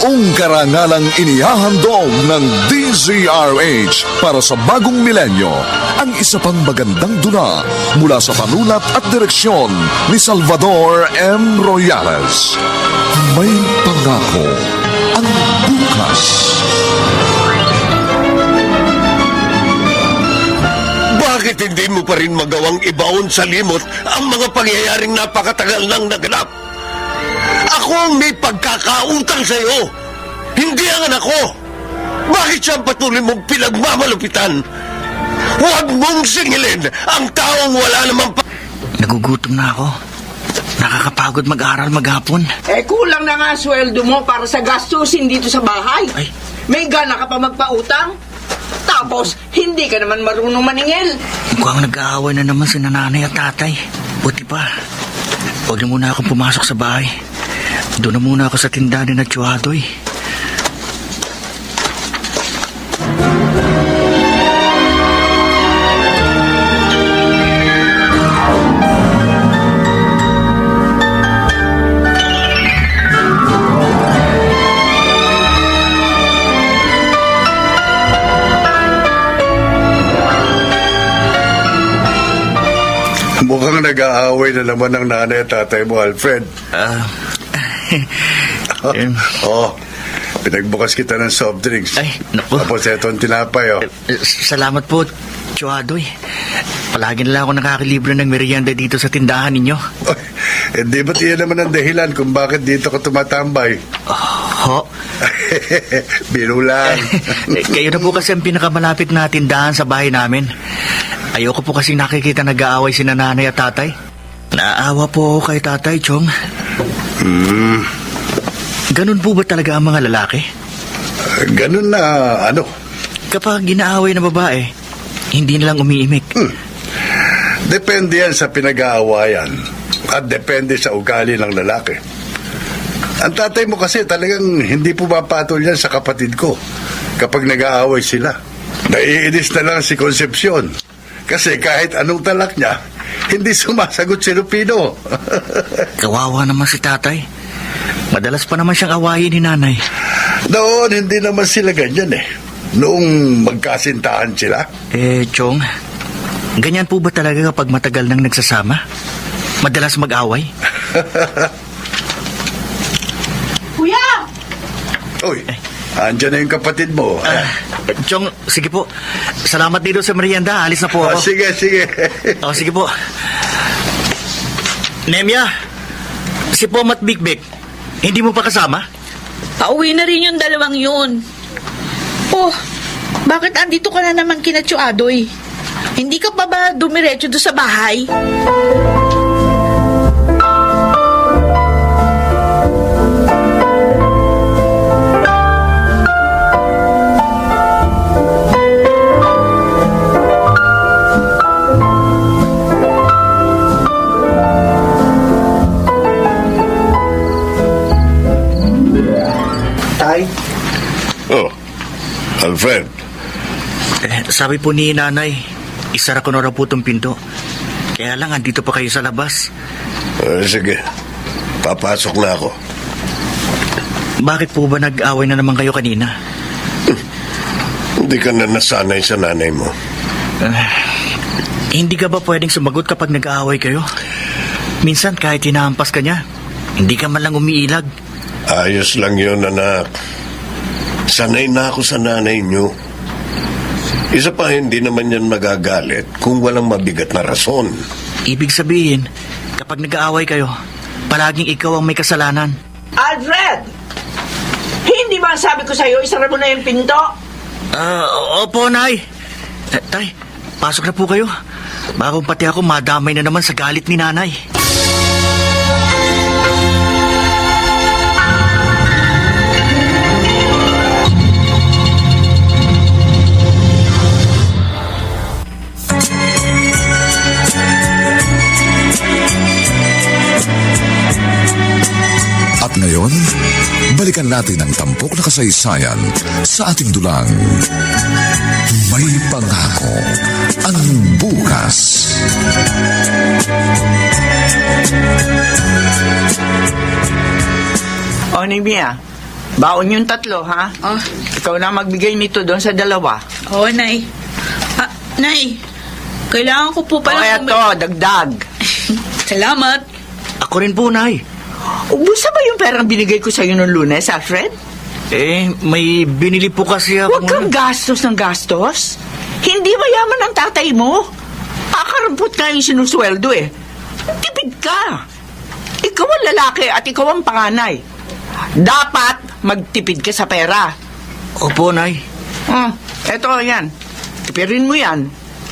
Buong karangalang inihahandog ng DZRH para sa bagong milenyo ang isa pang magandang dula mula sa panulat at direksyon ni Salvador M. Royales. May pangako ang bukas. Bakit hindi mo pa rin magawang ibaon sa limot ang mga pangyayaring napakatagal nang naganap? Ako ang may pagkakautang sa iyo, hindi ang anak ko. Bakit siya ang patuloy mong pinagmamalupitan? Huwag mong singilin ang taong wala namang Nagugutom na ako. Nakakapagod mag-aral maghapon. Kulang na nga sweldo mo para sa gastusin dito sa bahay. Ay. May gana ka pa magpautang? Tapos, hindi ka naman marunong maningil. Mukhang nag-aaway na naman si nanay at tatay. Buti pa. Huwag na muna akong pumasok sa bahay. Doon na muna ako sa tindahan na Chuadoy. Mukhang nag-aaway na naman ng nanay at tatay mo, Alfred. Pinagbukas kita ng soft drinks. Ay, naku. Tapos eto ang tinapay, Salamat po, Chuadoy. Palagi na lang ako nakakalibre ng merienda dito sa tindahan ninyo. Hindi ba't iyan naman ang dahilan kung bakit dito ka tumatambay? Ho? Biro lang. Kayo na po kasi ang pinakamalapit na tindahan sa bahay namin. Ayoko po kasi nakikita nag-aaway si nanay at tatay. Naawa po ako kay tatay, Chong. Ganun po ba talaga ang mga lalaki? Ganun na, ano? Kapag ginaaway na babae, hindi nilang umiimik. Depende yan sa pinag-aawayan at depende sa ugali ng lalaki. Ang tatay mo kasi talagang hindi pumapatol yan sa kapatid ko kapag nag-aaway sila. Naiinis na lang si Concepcion. Kasi kahit anong talak niya, hindi sumasagot si Lupino. Kawawa naman si tatay. Madalas pa naman siyang awayin ni nanay. Noon, hindi naman sila ganyan eh. Noong magkasintahan sila. Chong, ganyan po ba talaga kapag matagal nang nagsasama? Madalas mag-away? Kuya! Uy, andyan na yung kapatid mo. Chong, sige po. Salamat dito sa merienda. Alis na po ako. Sige. Sige po. Nemya, si Pom at Big Big, hindi mo pa kasama? Pauwi na rin yung dalawang yun. Oh, bakit andito ka na naman kina Chuadoy? Hindi ka pa ba dumiretso doon sa bahay? Alfred. Sabi po ni nanay, isara ko na raw po itong pinto. Kaya lang, andito pa kayo sa labas. Sige, papasok na ako. Bakit po ba nag-away na naman kayo kanina? Hindi ka na nasanay sa nanay mo. Hindi ka ba pwedeng sumagot kapag nag-aaway kayo? Minsan kahit hinahampas ka niya, hindi ka man lang umiilag. Ayos lang yun, anak. Sanay na ako sa nanay niyo. Isa pa, hindi naman yan magagalit kung walang mabigat na rason. Ibig sabihin, kapag nag-aaway kayo, palaging ikaw ang may kasalanan. Alfred! Hindi ba ang sabi ko sa'yo, isara mo na yung pinto? Opo, Nay. Tay, pasok na po kayo. Baka kung pati ako madamay na naman sa galit ni nanay. At ngayon, balikan natin ang tampok na kasaysayan sa ating dulang May Pangako ang Bukas. O, Nimia, Baon yung 3, ha? Oh, Ikaw na magbigay nito doon sa 2. oo, Nay. Nay, kailangan ko po O pala... eto, dagdag. Salamat. Ako rin po, Nay. Ubusa ba yung perang binigay ko sa'yo noong Lunes, Alfred? May binili po kasi ako. Huwag kang gastos ng gastos. Hindi mayaman ang tatay mo. Kakarampot nga yung sinusweldo eh. Tipid ka. Ikaw ang lalaki at ikaw ang panganay. Dapat magtipid ka sa pera. Opo, Nay. Eto, yan. Tipirin mo yan.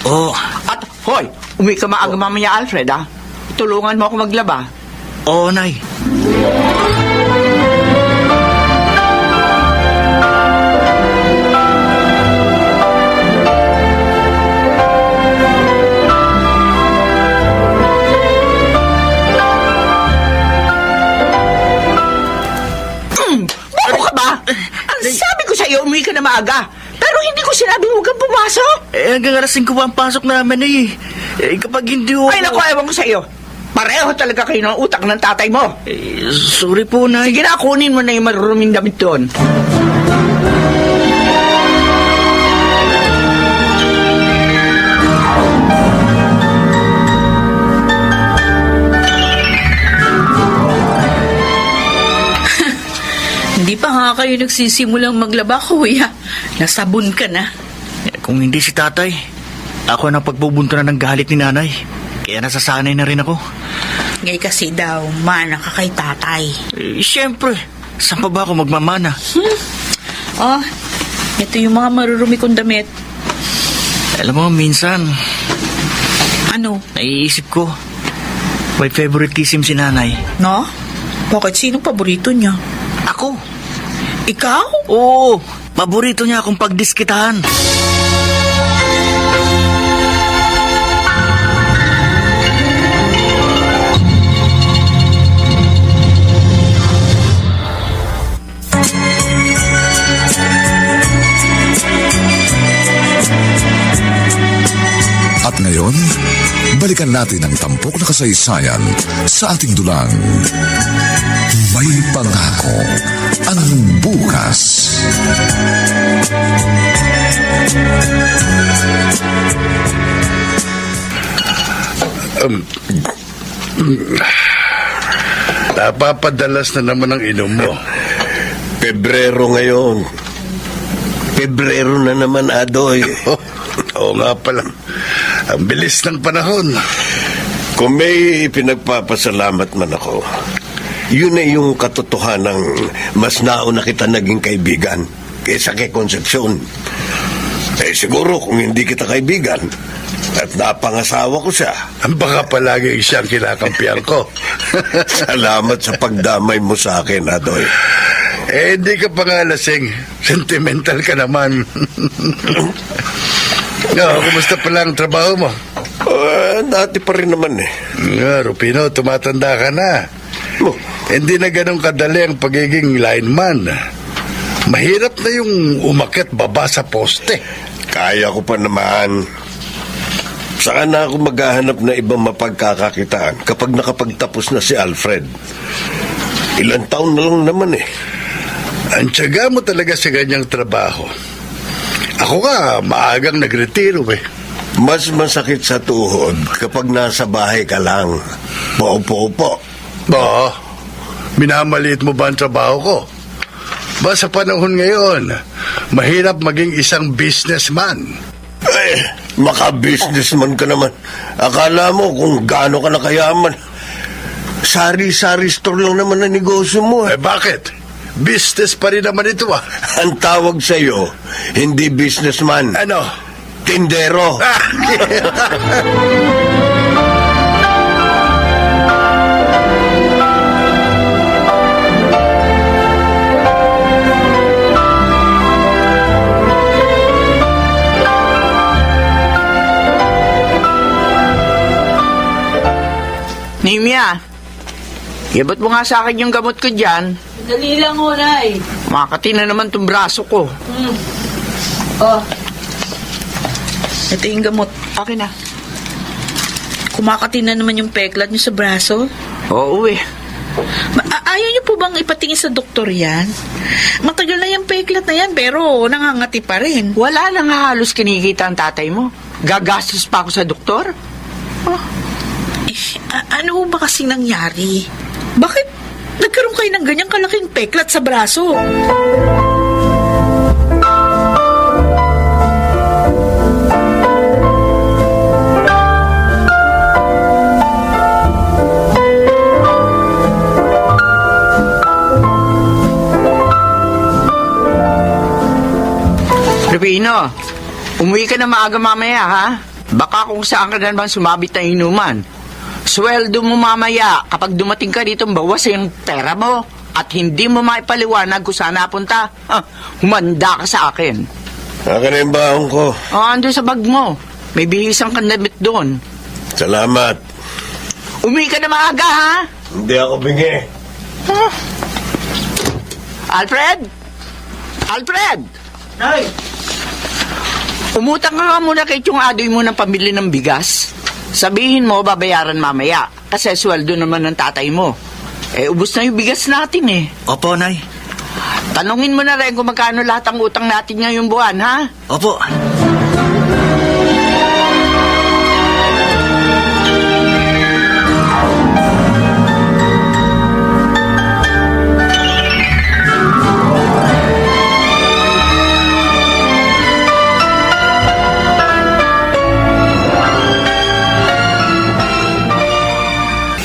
Oh, At, hoy, uwi ka maaga mamaya, Alfred, ha? Tulungan mo ako maglaba. oo, Nay. Bobo ka ba? Ang sabi ko sa'yo, umuwi ka na maaga. Pero hindi ko sinabing huwag kang pumasok. Hanggang alas 5 pa ang pasok namin kapag hindi ho... Ay, naku, ewan ko sa'yo. Pareho talaga kayo ng utak ng tatay mo. Sorry po, Nay. Sige na, kunin mo na yung maruruming damit doon. Hindi pa nga kayo nagsisimulang maglaba, kuya. Nasabon ka na. Kung hindi si tatay, ako na pagpubunto na ng galit ni nanay. Kaya nasasanay na rin ako. Ngay kasi daw, mana ka kay tatay. Siyempre, saan pa ba ako magmamana? Oh, ito yung mga marurumi kong damit. Alam mo, minsan, Ano? naiisip ko, may favoritism si nanay. No? Bakit? Sinong paborito niya? Ako? Ikaw? Oo, paborito niya akong pagdiskitahan. At ngayon, balikan natin ang tampok na kasaysayan sa ating dulang. May pangako ang bukas. Napapadalas na naman ang inom mo. Pebrero ngayon. Pebrero na naman, Adoy. Oo nga pala. Ang bilis ng panahon. Kung may pinagpapasalamat man ako, yun ay yung katotohanang mas nauna kita naging kaibigan kaysa kay Concepcion. Siguro kung hindi kita kaibigan at napangasawa ko siya. Baka palagi siyang kinakampihan ko. Salamat sa pagdamay mo sa akin, Adoy. Hindi ka pa nga lasing. Sentimental ka naman. Kumusta pala ang trabaho mo? Dati pa rin naman eh. Rupino, tumatanda ka na. Oh, Hindi na ganun kadali ang pagiging lineman. Mahirap na yung umakyat baba sa poste. kaya ko pa naman. Saan na ako maghahanap na ibang mapagkakakitaan kapag nakapagtapos na si Alfred? Ilang taon na lang naman eh. Ang tiyaga mo talaga sa ganyang trabaho. Ako nga, maagang nagretiro eh. Mas masakit sa tuhod kapag nasa bahay ka lang. Paupo-upo. Oo, minamaliit mo ba ang trabaho ko? Ba sa panahon ngayon, mahirap maging isang businessman. Maka-businessman ka naman. Akala mo kung gaano ka nakayaman. Sari-sari store lang naman ang negosyo mo. Bakit? Business pa rin naman ito ah. Ang tawag sa'yo, hindi businessman. Ano? Tindero. Nimia, ibot mo nga sa akin yung gamot ko dyan. Dali lang, Nay. Makati na naman tong braso ko. Oh. Ito yung gamot. Okay na. Kumakati na naman yung peklat niyo sa braso. Oo eh. Ayaw niyo po bang ipatingin sa doktor yan? Matagal na yung peklat na yan, pero nangangati pa rin. Wala nang halos kinikita ang tatay mo. Gagastos pa ako sa doktor? Ano ba kasing nangyari? Bakit nagkaroon kayo ng ganyang kalaking peklat sa braso? Rufino, umuwi ka na maaga mamaya, ha? Baka kung saan ka na naman sumabit na inuman. Sweldo mo mamaya kapag dumating ka dito, bawas yung pera mo at hindi mo maipaliwanag kung saan napunta. Humanda ka sa akin. Akin na yung baon ko. Andun sa bag mo. May bihisang kandamit doon. Salamat. Umuwi ka na maaga, ha? Hindi ako bingi. Alfred? Alfred! Nay! Umutang ka nga muna kay Tiyong Adoy mo ng pamili ng bigas. Sabihin mo, babayaran mamaya. Kasi sweldo naman ng tatay mo. Ubos na yung bigas natin eh. Opo, Nay. Tanungin mo na rin kung magkano lahat ang utang natin ngayong buwan, ha? Opo.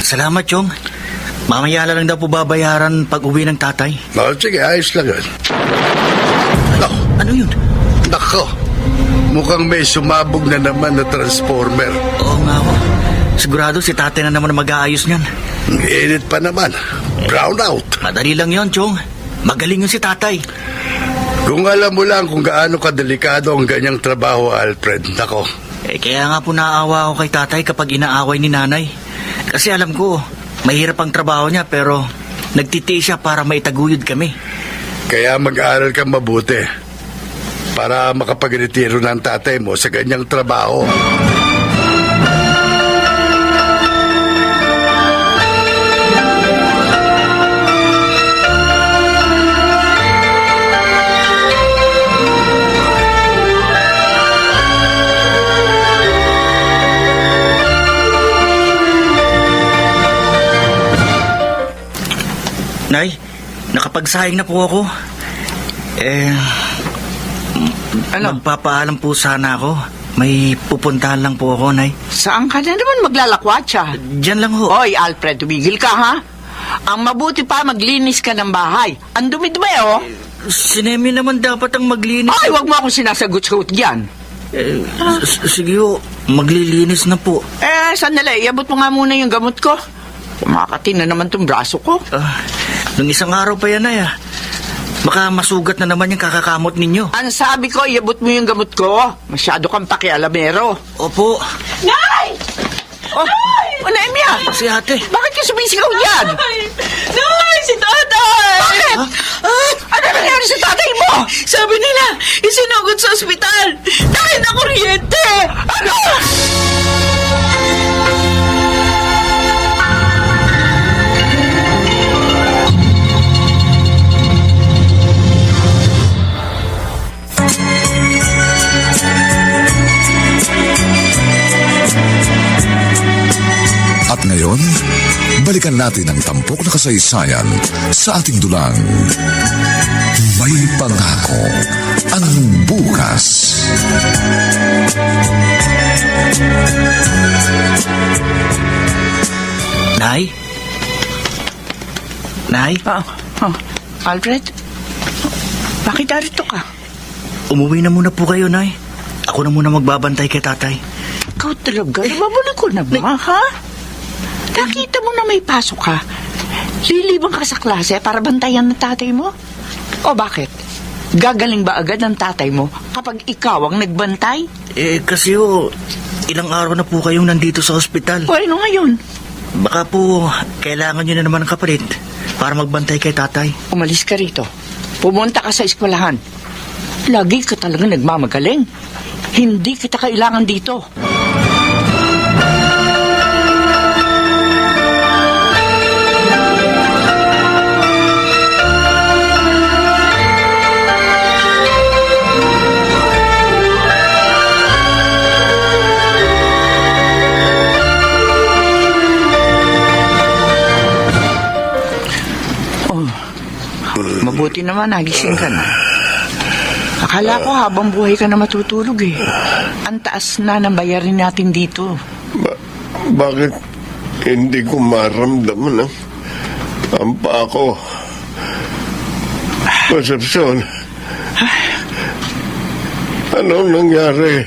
Salamat, Chong. Mamaya na lang daw po babayaran pag uwi ng tatay. Sige, ayos lang yun. Nako, Ano yun? nako. Mukhang may sumabog na naman na transformer. Oo nga ho. Sigurado si tatay na naman mag-aayos niyan. Init pa naman. Brown out. Madali lang yon, Chong. Magaling yun si tatay. Kung alam mo lang kung gaano kadelikado ang ganyang trabaho, Alfred, nako. Kaya nga po naawa ako kay tatay kapag inaaway ni nanay. Kasi alam ko, mahirap ang trabaho niya pero nagtitiis siya para maitaguyod kami. Kaya mag-aaral ka mabuti para makapag-retiro ng tatay mo sa ganyang trabaho. Nay, nakapagsahing na po ako. Ano? Magpapaalam po sana ako. May pupuntahan lang po ako, Nay. Saan ka na naman maglalakwatsa? Diyan lang ho. Hoy, Alfred, tumigil ka, ha? Ang mabuti pa, maglinis ka ng bahay. Ang dumi-dumi, oh. Si Nemi naman dapat ang maglinis. Ay, wag mo akong sinasagot-sagot dyan. Sige ho, maglilinis na po. Sandali, iabot mo nga muna yung gamot ko. Kumakati na naman tong braso ko. Nung isang araw pa yan, Nay, baka masugat na naman yung kakakamot ninyo. Ang sabi ko, iabot mo yung gamot ko. Masyado kang pakialamero. Opo. Nay! Oh, Nehemia! Si ate. Bakit ka sumisigaw yan? Nay, si tatay! Bakit? Ano nangyari sa tatay mo? Sabi nila, isinugod sa ospital dahil na kuryente! Ano? At ngayon, balikan natin ang tampok na kasaysayan sa ating dulang. May pangako ang bukas. Nay? Nay? Alfred? Bakit narito ka? Umuwi na muna po kayo, Nay. Ako na muna magbabantay kay tatay. Ikaw talaga, nababalik ko na ba, ha? Nakita mo na may pasok ka. Lilibang ka sa klase para bantayan ng tatay mo? O bakit? Gagaling ba agad ang tatay mo kapag ikaw ang nagbantay? Kasi ho, ilang araw na po kayong nandito sa ospital. O ano ngayon? Baka po, kailangan nyo na naman ng kapalit para magbantay kay tatay. Umalis ka rito. Pumunta ka sa eskwelahan. Lagi ka talaga nagmamagaling. Hindi kita kailangan dito. Buti naman, nagising ka na. Akala ko habang buhay ka na matutulog eh. Ang taas na ng bayarin natin dito. Bakit hindi ko maramdaman ang paa ko? Konsepsyon, anong nangyari?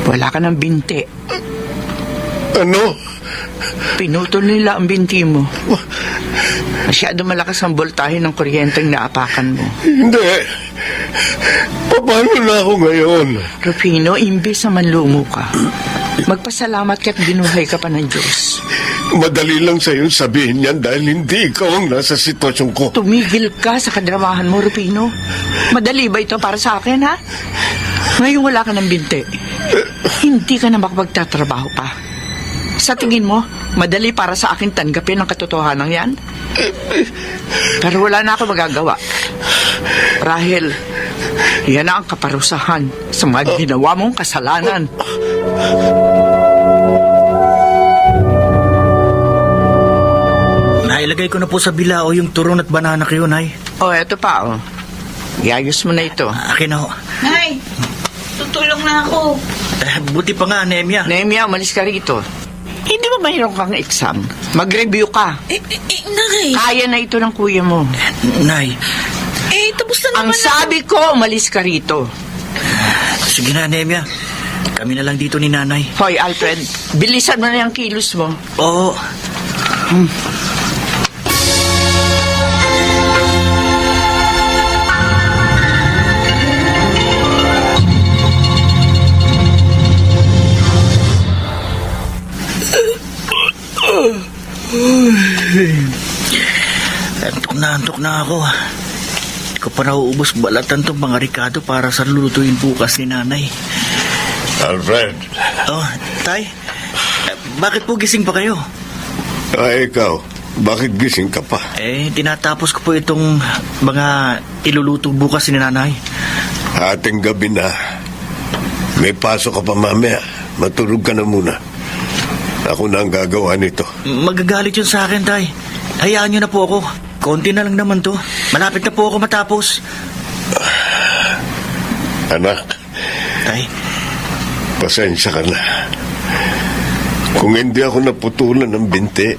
Wala ka ng binti. Ano? Pinutol nila ang binti mo. Masyado malakas ang voltahe ng kuryenteng naapakan mo. Hindi. Paano na ako ngayon? Rufino, imbes na manlumo ka, magpasalamat ka't binuhay ka pa ng Diyos. Madali lang sa'yo sabihin yan dahil hindi ikaw ang nasa sitwasyon ko. Tumigil ka sa kadramahan mo, Rufino. Madali ba ito para sa akin, ha? Ngayon wala ka ng binti. Hindi ka na makapagtatrabaho pa. Sa tingin mo, madali para sa akin tanggapin ang katotohanan yan? Pero wala na ako magagawa. Rahel, yan na ang kaparusahan sa mga ginawa mong kasalanan. Nailagay ko na po sa bilao yung turon at banana kayo, Nay. Eto pa, iayos mo na ito. Akin na ho. Nay, tutulong na ako. Buti pa nga, Nemya. Nehemia, umalis ka rito. Hindi ba mayroon kang exam? Mag-review ka. Nay. Kaya na ito ng kuya mo. Nay, Tapos na Ang naman sabi ko, umalis ka rito. sige na, Nemya. Kami na lang dito ni Nanay. Hoy, Alfred, bilisan mo na yung kilos mo. Oo. Antok na ako. Hindi ko pa nauubos balatan tong mga Ricardo para sa lulutuin bukas ni Nanay. Alfred, Oh, Tay, bakit po gising pa kayo? ikaw, bakit gising ka pa? Tinatapos ko po itong mga iluluto bukas ni Nanay. Ating gabi na. May pasok ka pa mamaya. Matulog ka na muna. Ako na ang gagawa nito. Magagalit yun sa akin, Tay. Hayaan niyo na po ako. Konti na lang naman to. Malapit na po ako matapos. Anak, Tay, pasensya ka na. Kung hindi ako naputulan ng binti,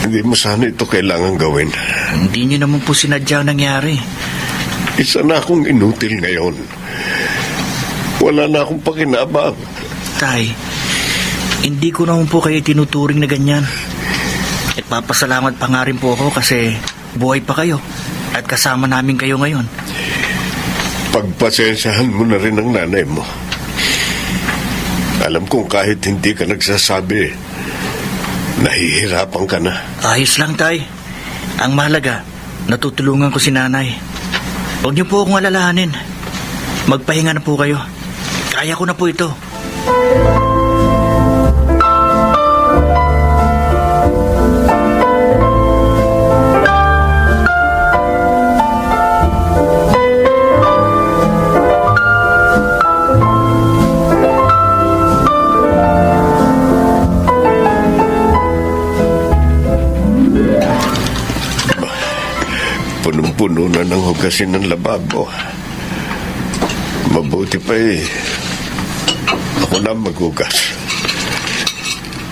hindi mo sana ito kailangan gawin. hindi niyo naman po sinadya ang nangyari. Isa na akong inutil ngayon. Wala na akong pakinabang. Tay, hindi ko naman po kayo tinuturing na ganyan. At papasalamat pa nga rin po ako kasi buhay pa kayo at kasama namin kayo ngayon. Pagpasensyahan mo na rin ang nanay mo. Alam kong kahit hindi ka nagsasabi, nahihirapan ka na. Ayos lang, Tay. Ang mahalaga, natutulungan ko si Nanay. Huwag niyo po akong alalahanin. Magpahinga na po kayo. Kaya ko na po ito. Punong-puno na ng hugasin ng lababo. Mabuti pa ako na maghugas.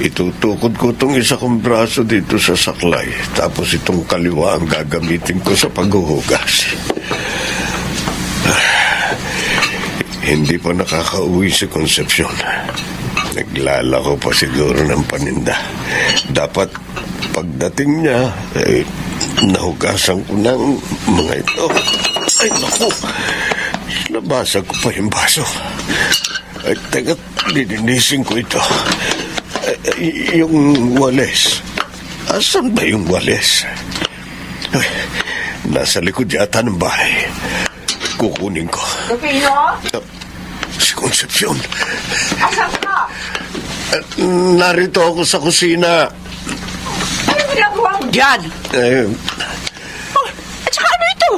Itutukod ko itong isa kong braso dito sa saklay. Tapos itong kaliwa ang gagamitin ko sa paghuhugas. Hindi pa nakakauwi si Concepcion. Naglalako pa siguro ng paninda. Dapat pagdating niya, nahugasan ko ng mga ito. Ay, naku. Nabasag ko pa yung baso. Ay, teka, lilinisin ko ito. Yung walis. Asan ba yung walis? Ay, nasa likod yata ng bahay. Kukunin ko. Rufino? Si Concepcion. Asan ka? Narito ako sa kusina. Ano ginagawa mo dyan? At saka ano ito?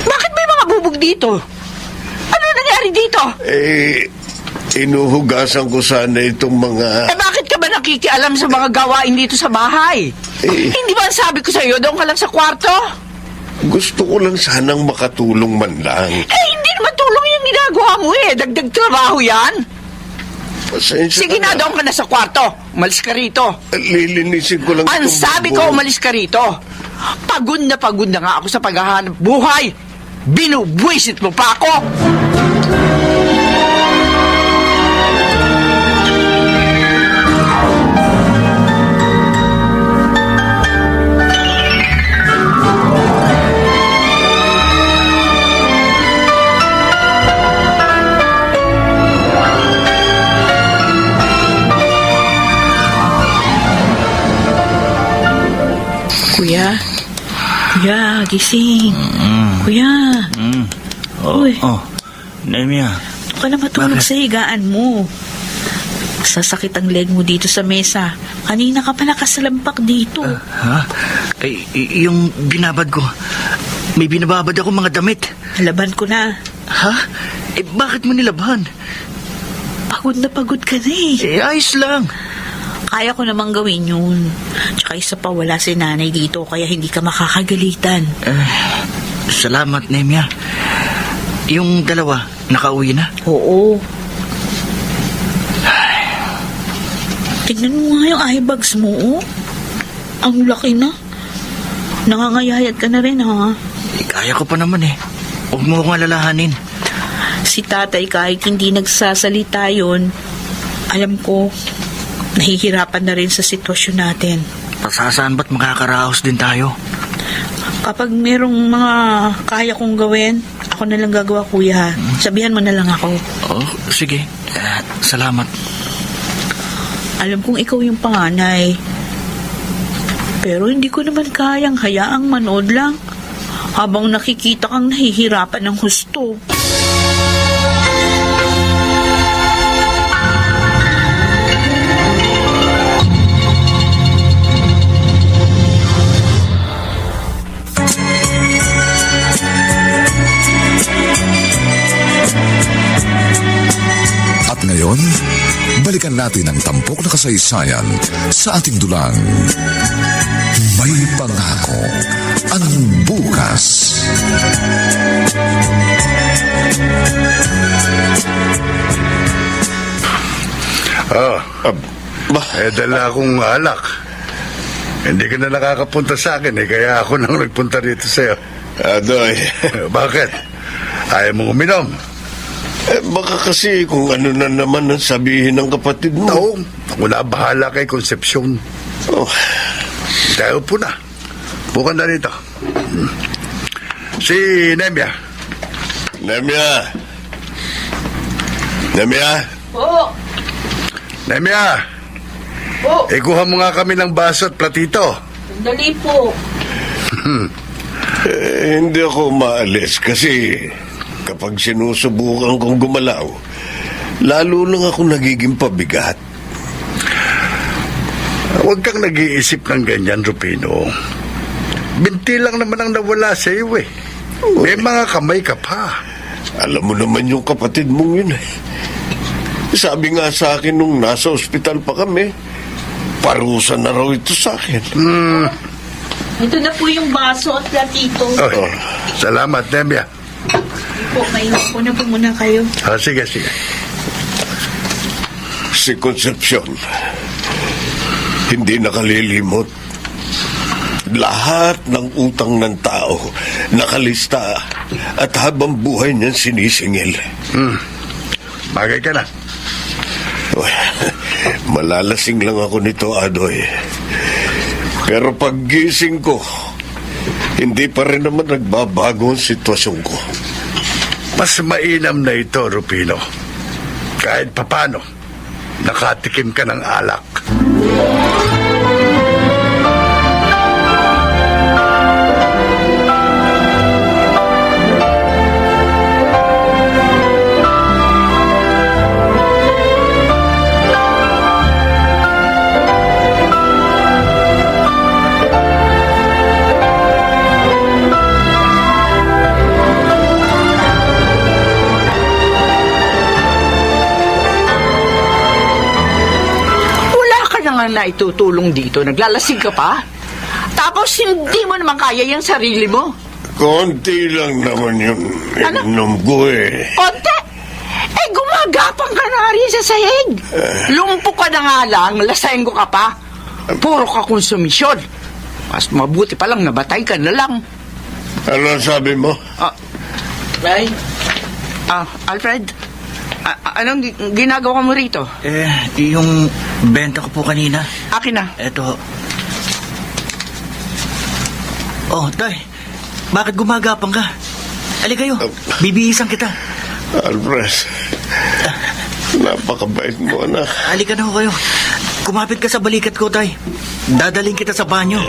Bakit may mga bubog dito? Ano nangyari dito? Inuhugasan ko sana itong mga... Bakit ka ba nakikialam sa mga gawain dito sa bahay. Hindi ba ang sabi ko sa'yo, doon ka lang sa kwarto? Gusto ko lang sanang makatulong man lang. Hindi naman tulong yung ginagawa mo eh. Dagdag trabaho yan. Pasensya Sige ka na, doon ka na sa kwarto. Umalis ka rito. Lilinisin ko lang Ang itong sabi bubong. ko, umalis ka rito. Pagod na nga ako sa paghahanap buhay. Binubwisit mo pa ako. Kuya, gising. Kuya. Uy. Nemia. Huwag ka na matulog Bakit? sa higaan mo. Sasakit ang leg mo dito sa mesa. Kanina ka pa nakasalampak dito. Ha? Yung binabad ko. May binababad ako mga damit. Laban ko na. Ha? Bakit mo nilaban? Pagod na pagod ka na Ayos lang. Kaya ko namang gawin yun. Tsaka isa pa, wala si nanay dito, kaya hindi ka makakagalitan. Salamat, Nemia. Yung dalawa, nakauwi na? Oo. Tignan mo nga yung eye bags mo, oh. Ang laki na. Nangangayayat ka na rin, ha? Kaya ko pa naman eh. Huwag mo akong alalahanin. Si tatay kahit hindi nagsasalita yun, alam ko, nahihirapan na rin sa sitwasyon natin. Pasasaan ba't makakaraos din tayo? Kapag merong mga kaya kong gawin, ako na lang gagawa, kuya. Sabihan mo na lang ako. Oh, sige. Salamat. Alam kong ikaw yung panganay. Pero hindi ko naman kayang hayaang manood lang habang nakikita kang nahihirapan ng husto. At ngayon, balikan natin ang tampok na kasaysayan sa ating dulang. May pangako ang bukas. Dala akong alak. Hindi ka na nakakapunta sa akin kaya ako nang nagpunta dito sa'yo. Adoy. Bakit? Ayaw mong uminom? Baka kasi kung ano na naman ang sabihin ng kapatid mo. Oo, ako na bahala kay Concepcion. Oh. Tayo po na. Bukan na rito. Si Nemia. Nemia! Nemia! Po! Nemia! Po! Ikuha mo nga kami ng baso at platito. Sandali po. Hindi ako maalis kasi kapag sinusubukan kong gumalaw, lalo lang ako nagiging pabigat. Huwag kang nag-iisip ng ganyan, Rupino. Binti lang naman ang nawala sa iyo eh. May mga kamay ka pa. Alam mo naman yung kapatid mong yun eh. Sabi nga sa akin nung nasa ospital pa kami, parusa na raw ito sa akin. Ito na po yung baso at platito. Oh, salamat, Nemia. Po, maiwan ko na po muna kayo. Sige, sige. Si Concepcion, hindi nakalilimot. Lahat ng utang ng tao nakalista at habang buhay niyan sinisingil. Bagay ka na. Malalasing lang ako nito, Adoy. Pero paggising ko, hindi pa rin naman nagbabago ang sitwasyon ko. Mas mainam na ito, Rupino. Kahit papano, nakatikim ka ng alak. namang naitutulong dito. Naglalasing ka pa? Tapos hindi mo naman kaya yung sarili mo. Konti lang naman yung Ano? inom ko eh. Konti? Eh, gumagapang ka na rin sa sahig. Lumpo ka na nga lang, lasenggo ka pa. Puro ka konsumisyon. Mas mabuti pa lang nabatay ka na lang. Ano ang sabi mo? Alfred, anong ginagawa mo rito? Yung benta ko po kanina. Akin na. Eto. Oh, Tay. Bakit gumagapang ka? Ali kayo. Bibihisan kita. Alfred, napakabait mo, anak. Halika na ho kayo. Kumapit ka sa balikat ko, Tay. Dadaling kita sa banyo.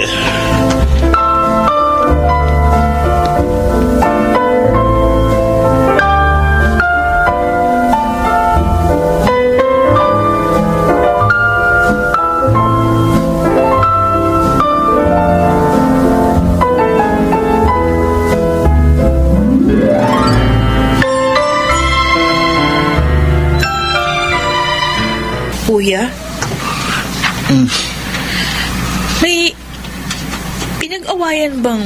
Kuya? May pinag-awayan bang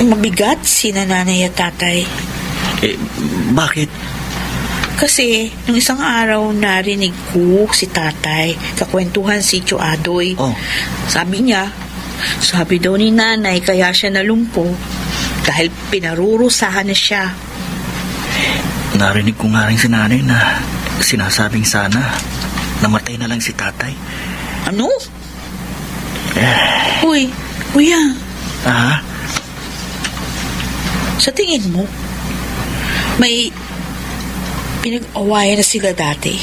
mabigat si nanay at tatay? Bakit? Kasi nung isang araw narinig ko si tatay kakwentuhan si Tio Adoy. Oh. Sabi daw ni nanay kaya siya nalumpo dahil pinarurusahan na siya. Narinig ko nga rin si nanay na sinasabing sana namatay na lang si tatay. Ano? Uy, kuya, sa tingin mo, may pinag-awayan na sila dati?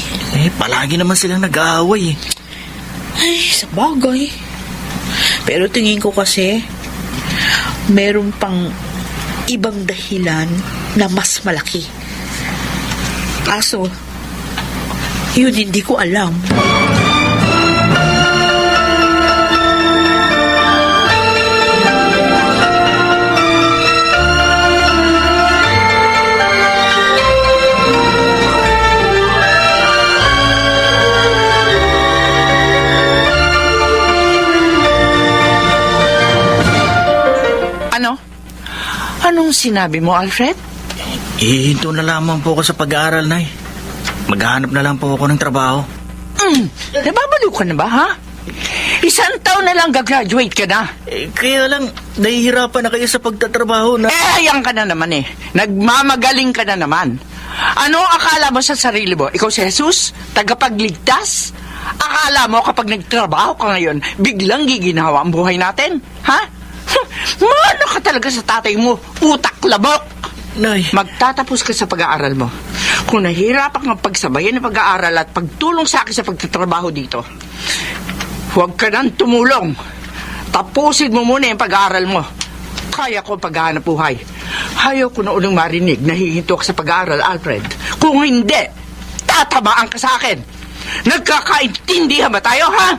Palagi naman silang nag-aaway eh. Ay, sa bagay. Pero tingin ko kasi, meron pang ibang dahilan na mas malaki. Kaso, yun hindi ko alam. Ano? Anong sinabi mo, Alfred? Hinto na lamang po ako sa pag-aaral, Nay. Maghahanap na lang po ako ng trabaho. Nababaliw ka na ba, ha? Isang taon na lang gagraduate ka na. Kaya lang, nahihirapan na kayo sa pagtatrabaho na... Ayan ka na naman eh. Nagmamagaling ka na naman. Ano akala mo sa sarili mo? Ikaw si Jesus? Tagapagligtas? Akala mo kapag nagtrabaho ka ngayon, biglang giginawa ang buhay natin? Ha? Mano ka talaga sa tatay mo? Utak labok! Nay, Magtatapos ka sa pag-aaral mo. Kung nahihirapan kang pagsabayan ng pag-aaral at pagtulong sa akin sa pagtatrabaho dito, huwag ka nang tumulong. Tapusin mo muna yung pag-aaral mo. Kaya ko paghahanap buhay. Ayaw ko na unang marinig na hihinto ka sa pag-aaral, Alfred. Kung hindi, tatamaan ka sa akin. Nagkakaintindihan ba tayo, ha?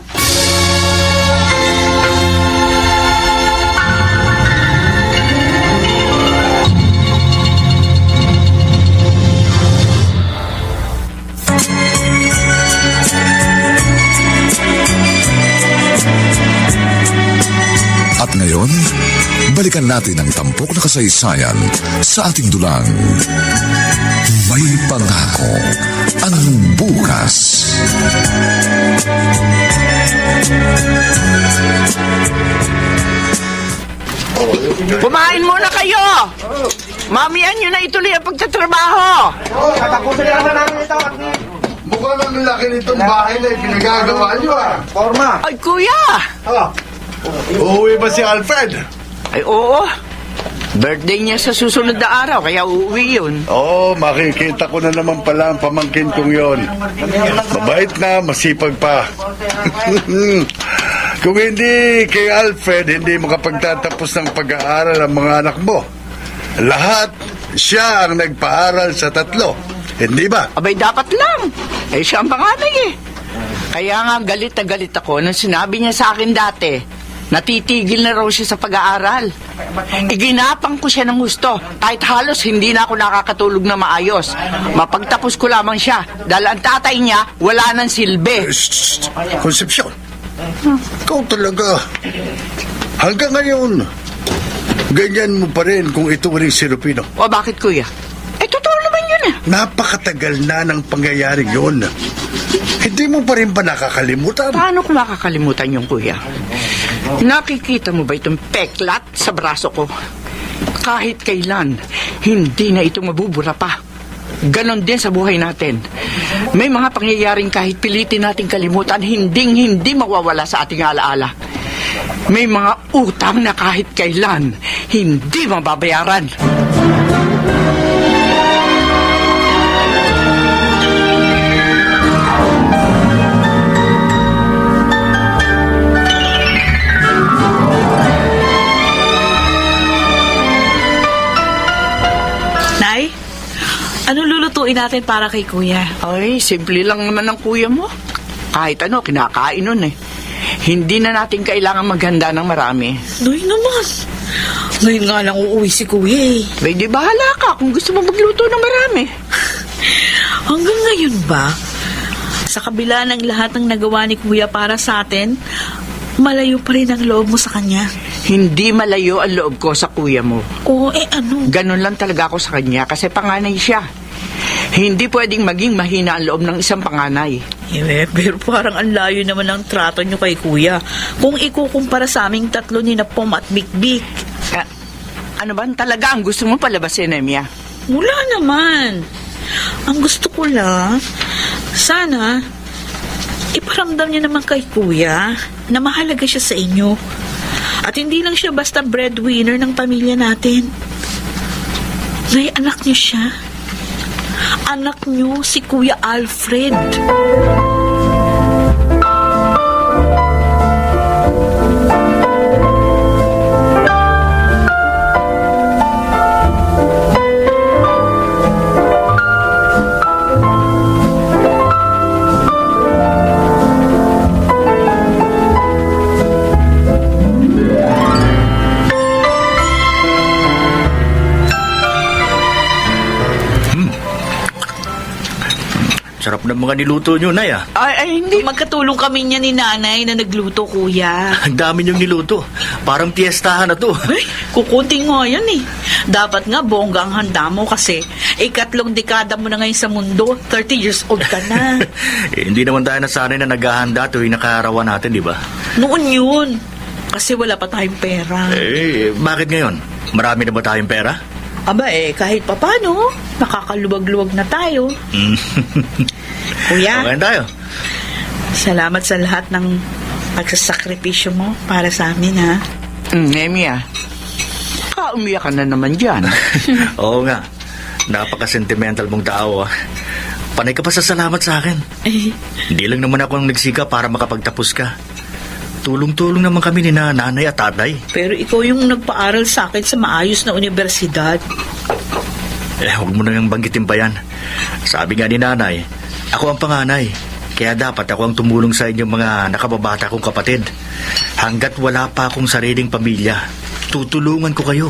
At ngayon, balikan natin ang tampok na kasaysayan sa ating dulang. May pangako ang bukas. Kumain muna kayo! Mamian nyo na ituloy ang pagtatrabaho! Mukhang ang laki nitong bahay na pinagagawa niyo Ay, kuya! Uuwi ba si Alfred? Ay, oo. Birthday niya sa susunod na araw, kaya uuwi yun. Oo, makikita ko na naman pala ang pamangkin kong yon. Mabait na, masipag pa. Kung hindi kay Alfred, hindi makapagtatapos ng pag-aaral ang mga anak mo. Lahat, siya ang nagpaaral sa 3. Hindi ba? Abay, dapat lang. Eh, siya ang panganay eh. Kaya nga galit na galit ako nang sinabi niya sa akin dati Natitigil na raw siya sa pag-aaral. Iginapang ko siya ng gusto. Kahit halos hindi na ako nakakatulog na maayos. Mapagtapos ko lamang siya dahil ang tatay niya wala nang silbi. Konsepsyon. Ikaw talaga. Hanggang ngayon, ganyan mo pa rin kung ituring si Rufino. O bakit, kuya? Totoo naman yun ah. Napakatagal na ng pangyayaring yun. Hindi mo pa rin ba nakakalimutan? Paano ko makakalimutan yung kuya? Nakikita mo ba itong peklat sa braso ko? Kahit kailan, hindi na ito mabubura pa. Ganon din sa buhay natin. May mga pangyayaring kahit pilitin natin kalimutan, hindi mawawala sa ating alaala. May mga utang na kahit kailan, hindi mababayaran. Nay, anong lulutuin natin para kay kuya? Ay, simple lang naman ang kuya mo. Kahit ano, kinakain nun eh. Hindi na natin kailangan maghanda ng marami. Noy naman. Ngayon nga lang uuwi si kuya eh. Bay, di bahala ka kung gusto mo magluto ng marami. Hanggang ngayon ba? Sa kabila ng lahat ng nagawa ni kuya para sa atin, malayo pa rin ang loob mo sa kanya. Hindi malayo ang loob ko sa kuya mo. Oo, ano? Ganon lang talaga ako sa kanya kasi panganay siya. Hindi pwedeng maging mahina ang loob ng isang panganay. Pero parang ang layo naman ng trato nyo kay kuya. Kung ikukumpara sa aming tatlo ni Napom at Big-Big. Ano ba talaga ang gusto mo palabasin, Emia? Wala naman. Ang gusto ko lang, sana, iparamdam niya naman kay kuya na mahalaga siya sa inyo. At hindi lang siya basta breadwinner ng pamilya natin. May anak niyo siya. Anak niyo si Kuya Alfred. Sarap ng mga niluto nyo, Nay, ah. Ay, hindi. Magkatulong kami niya ni nanay na nagluto, kuya. Ang dami nyong niluto. Parang piyestahan na to. Ay, kukunting nga yan eh. Dapat nga bongga ang handa mo kasi 3 dekada mo na ngayon sa mundo. 30 years old ka na. Hindi naman tayo nasanay na naghahanda tuwing nakaarawan natin, di ba? Noon yun. Kasi wala pa tayong pera. Bakit ngayon? Marami na ba tayong pera? Aba kahit papano, nakakaluwag-luwag na tayo. Kuya, Okay tayo. salamat sa lahat ng pagsasakripisyo mo para sa amin, ha? Emia, umiyak ka na naman dyan. Oo nga. Napaka-sentimental mong tao, ah. Panay ka pa sa salamat sa akin. Hindi lang naman ako ang nagsika para makapagtapos ka. Tulong-tulong naman kami ni nanay at tatay. Pero ikaw yung nagpaaral sa akin sa maayos na universidad. Huwag mo nang banggitin pa yan. Sabi nga ni nanay, ako ang panganay. Kaya dapat ako ang tumulong sa inyong mga nakababata kong kapatid. Hanggat wala pa akong sariling pamilya, tutulungan ko kayo.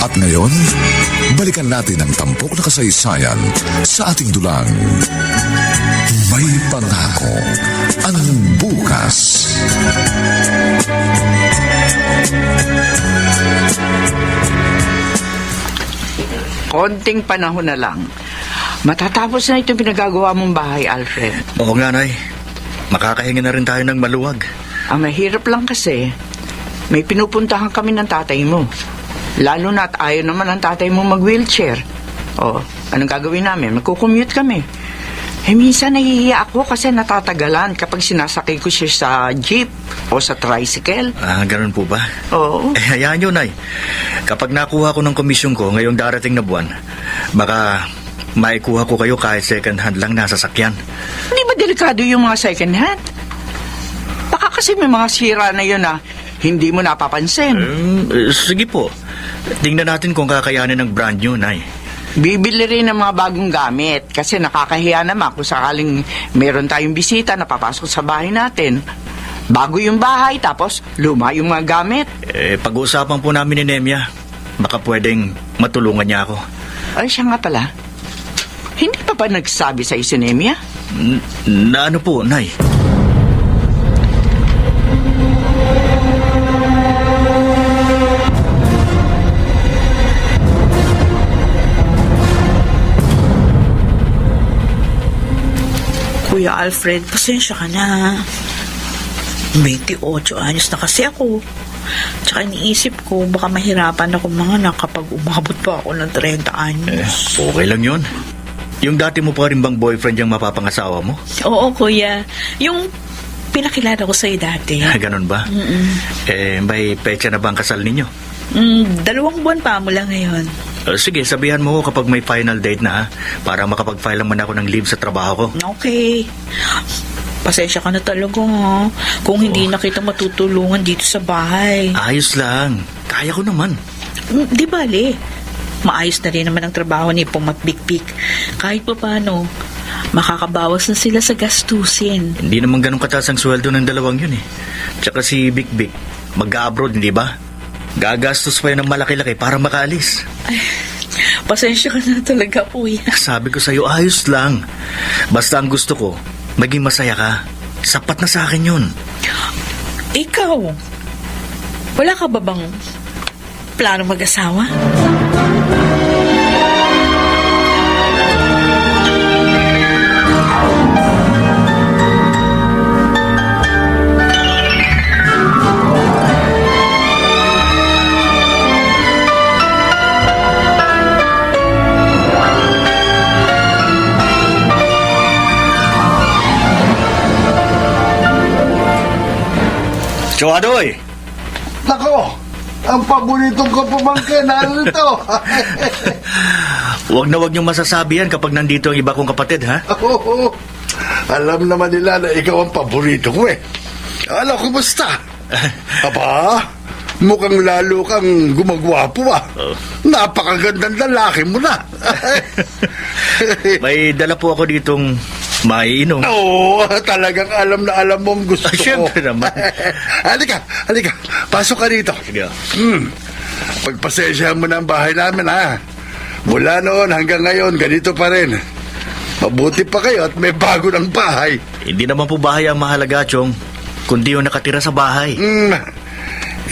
At ngayon, balikan natin ang tampok na kasaysayan sa ating dulang. May pangako ang bukas. Konting panahon na lang. Matatapos na itong pinagagawa mong bahay, Alfred. Oo nga, Nay. Makakahinga na rin tayo ng maluwag. Ang mahirap lang kasi, may pinupuntahan kami ng tatay mo. Lalo na at ayaw naman ang tatay mo mag-wheelchair. O, anong gagawin namin? Magkukommute kami. Minsan nahihiya ako kasi natatagalan kapag sinasakay ko siya sa jeep o sa tricycle. Ganun po ba? Oo. Hayaan nyo, Nay. Kapag nakuha ko ng komisyon ko ngayong darating na buwan, baka maikuha ko kayo kahit second hand lang na sasakyan. Hindi ba delikado yung mga second hand? kasi may mga sira na yun na hindi mo napapansin. Sige po. Tingnan natin kung kakayanin ng brand new, Nay. Bibili rin ng mga bagong gamit kasi nakakahiya naman kung sakaling meron tayong bisita na papasok sa bahay natin. Bago yung bahay, tapos luma yung mga gamit. Pag-uusapan po namin ni Nemya. Baka pwedeng matulungan niya ako. Ay, siya nga pala. Hindi pa ba nagsabi sa si Nemya? Na ano po, Nay? Kuya Alfred, pasensya ka na. 28 anyos na kasi ako. Tsaka iniisip ko, baka mahirapan ako mga kapag umabot pa ako ng 30 anyos. Okay lang yun. Yung dati mo pa rin bang boyfriend yung mapapangasawa mo? Oo, kuya. Yung pinakilala ko sa'yo dati. Ganon ba? May pecha na ba ang kasal ninyo? 2 buwan pa mo lang ngayon. Sige, sabihan mo ko kapag may final date na, para makapag-file naman ako ng leave sa trabaho ko. Okay. Pasensya ka na talaga, ha? Kung hindi na kita matutulungan dito sa bahay. Ayos lang. Kaya ko naman. Di bale. Maayos na rin naman ang trabaho ni Pong Matbikbik. Kahit pa paano, makakabawas na sila sa gastusin. Hindi naman ganun kataas ang sweldo ng dalawang yun eh. Tsaka si Big mag-abroad, hindi ba? Gagastos pa yun ng malaki-laki para makaalis. Ay, pasensya ka na talaga, kuya. Sabi ko sa'yo, ayos lang. Basta ang gusto ko, maging masaya ka. Sapat na sa akin yun. Ikaw, wala ka ba bang plano mag-asawa? Choadoy! Nako, ang paboritong ko pamangkin, narito. Huwag na huwag niyong masasabi yan kapag nandito ang iba kong kapatid, ha? Oo, alam naman nila na ikaw ang paborito ko eh. Ano, kumusta? Aba, mukhang lalo kang gumagwapo ah. Napakagandang lalaki mo na. May dala po ako ditong maiinom. Oo, talagang alam na alam mong gusto ko. Siyempre naman. Halika. Pasok ka rito. Sige. Pagpasensyahan mo na ang bahay namin, ha? Mula noon hanggang ngayon, ganito pa rin. Mabuti pa kayo at may bago ng bahay. Hindi naman po bahay ang mahalaga, Chong, kundi yung nakatira sa bahay.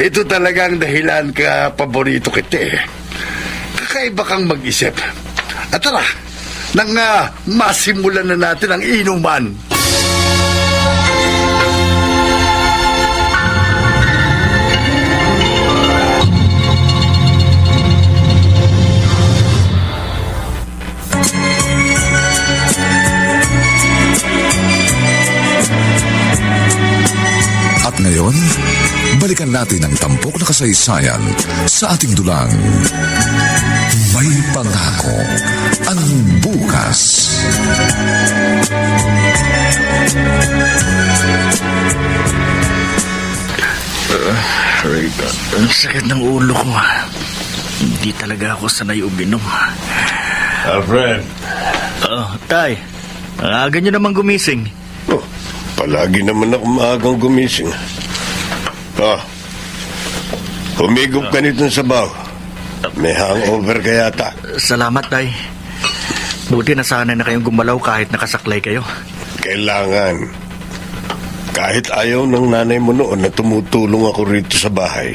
Ito talagang dahilan ka paborito kita eh. Kakaiba kang mag-isip. At tara, nang masimulan na natin ang inuman. At ngayon, balikan natin ang tampok na kasaysayan sa ating dulang. May pangako ang bukas. Ang sakit ng ulo ko. Hindi talaga ako sanay uminom. Alfred. Tay, ang aga niyo naman gumising. Oh, palagi naman ako maagang gumising. Humigop ka nitong sabaw. May hangover ka yata. Salamat, Tay. Buti nasanay na kayong gumalaw kahit nakasaklay kayo. Kailangan. Kahit ayaw ng nanay mo noon na tumutulong ako rito sa bahay,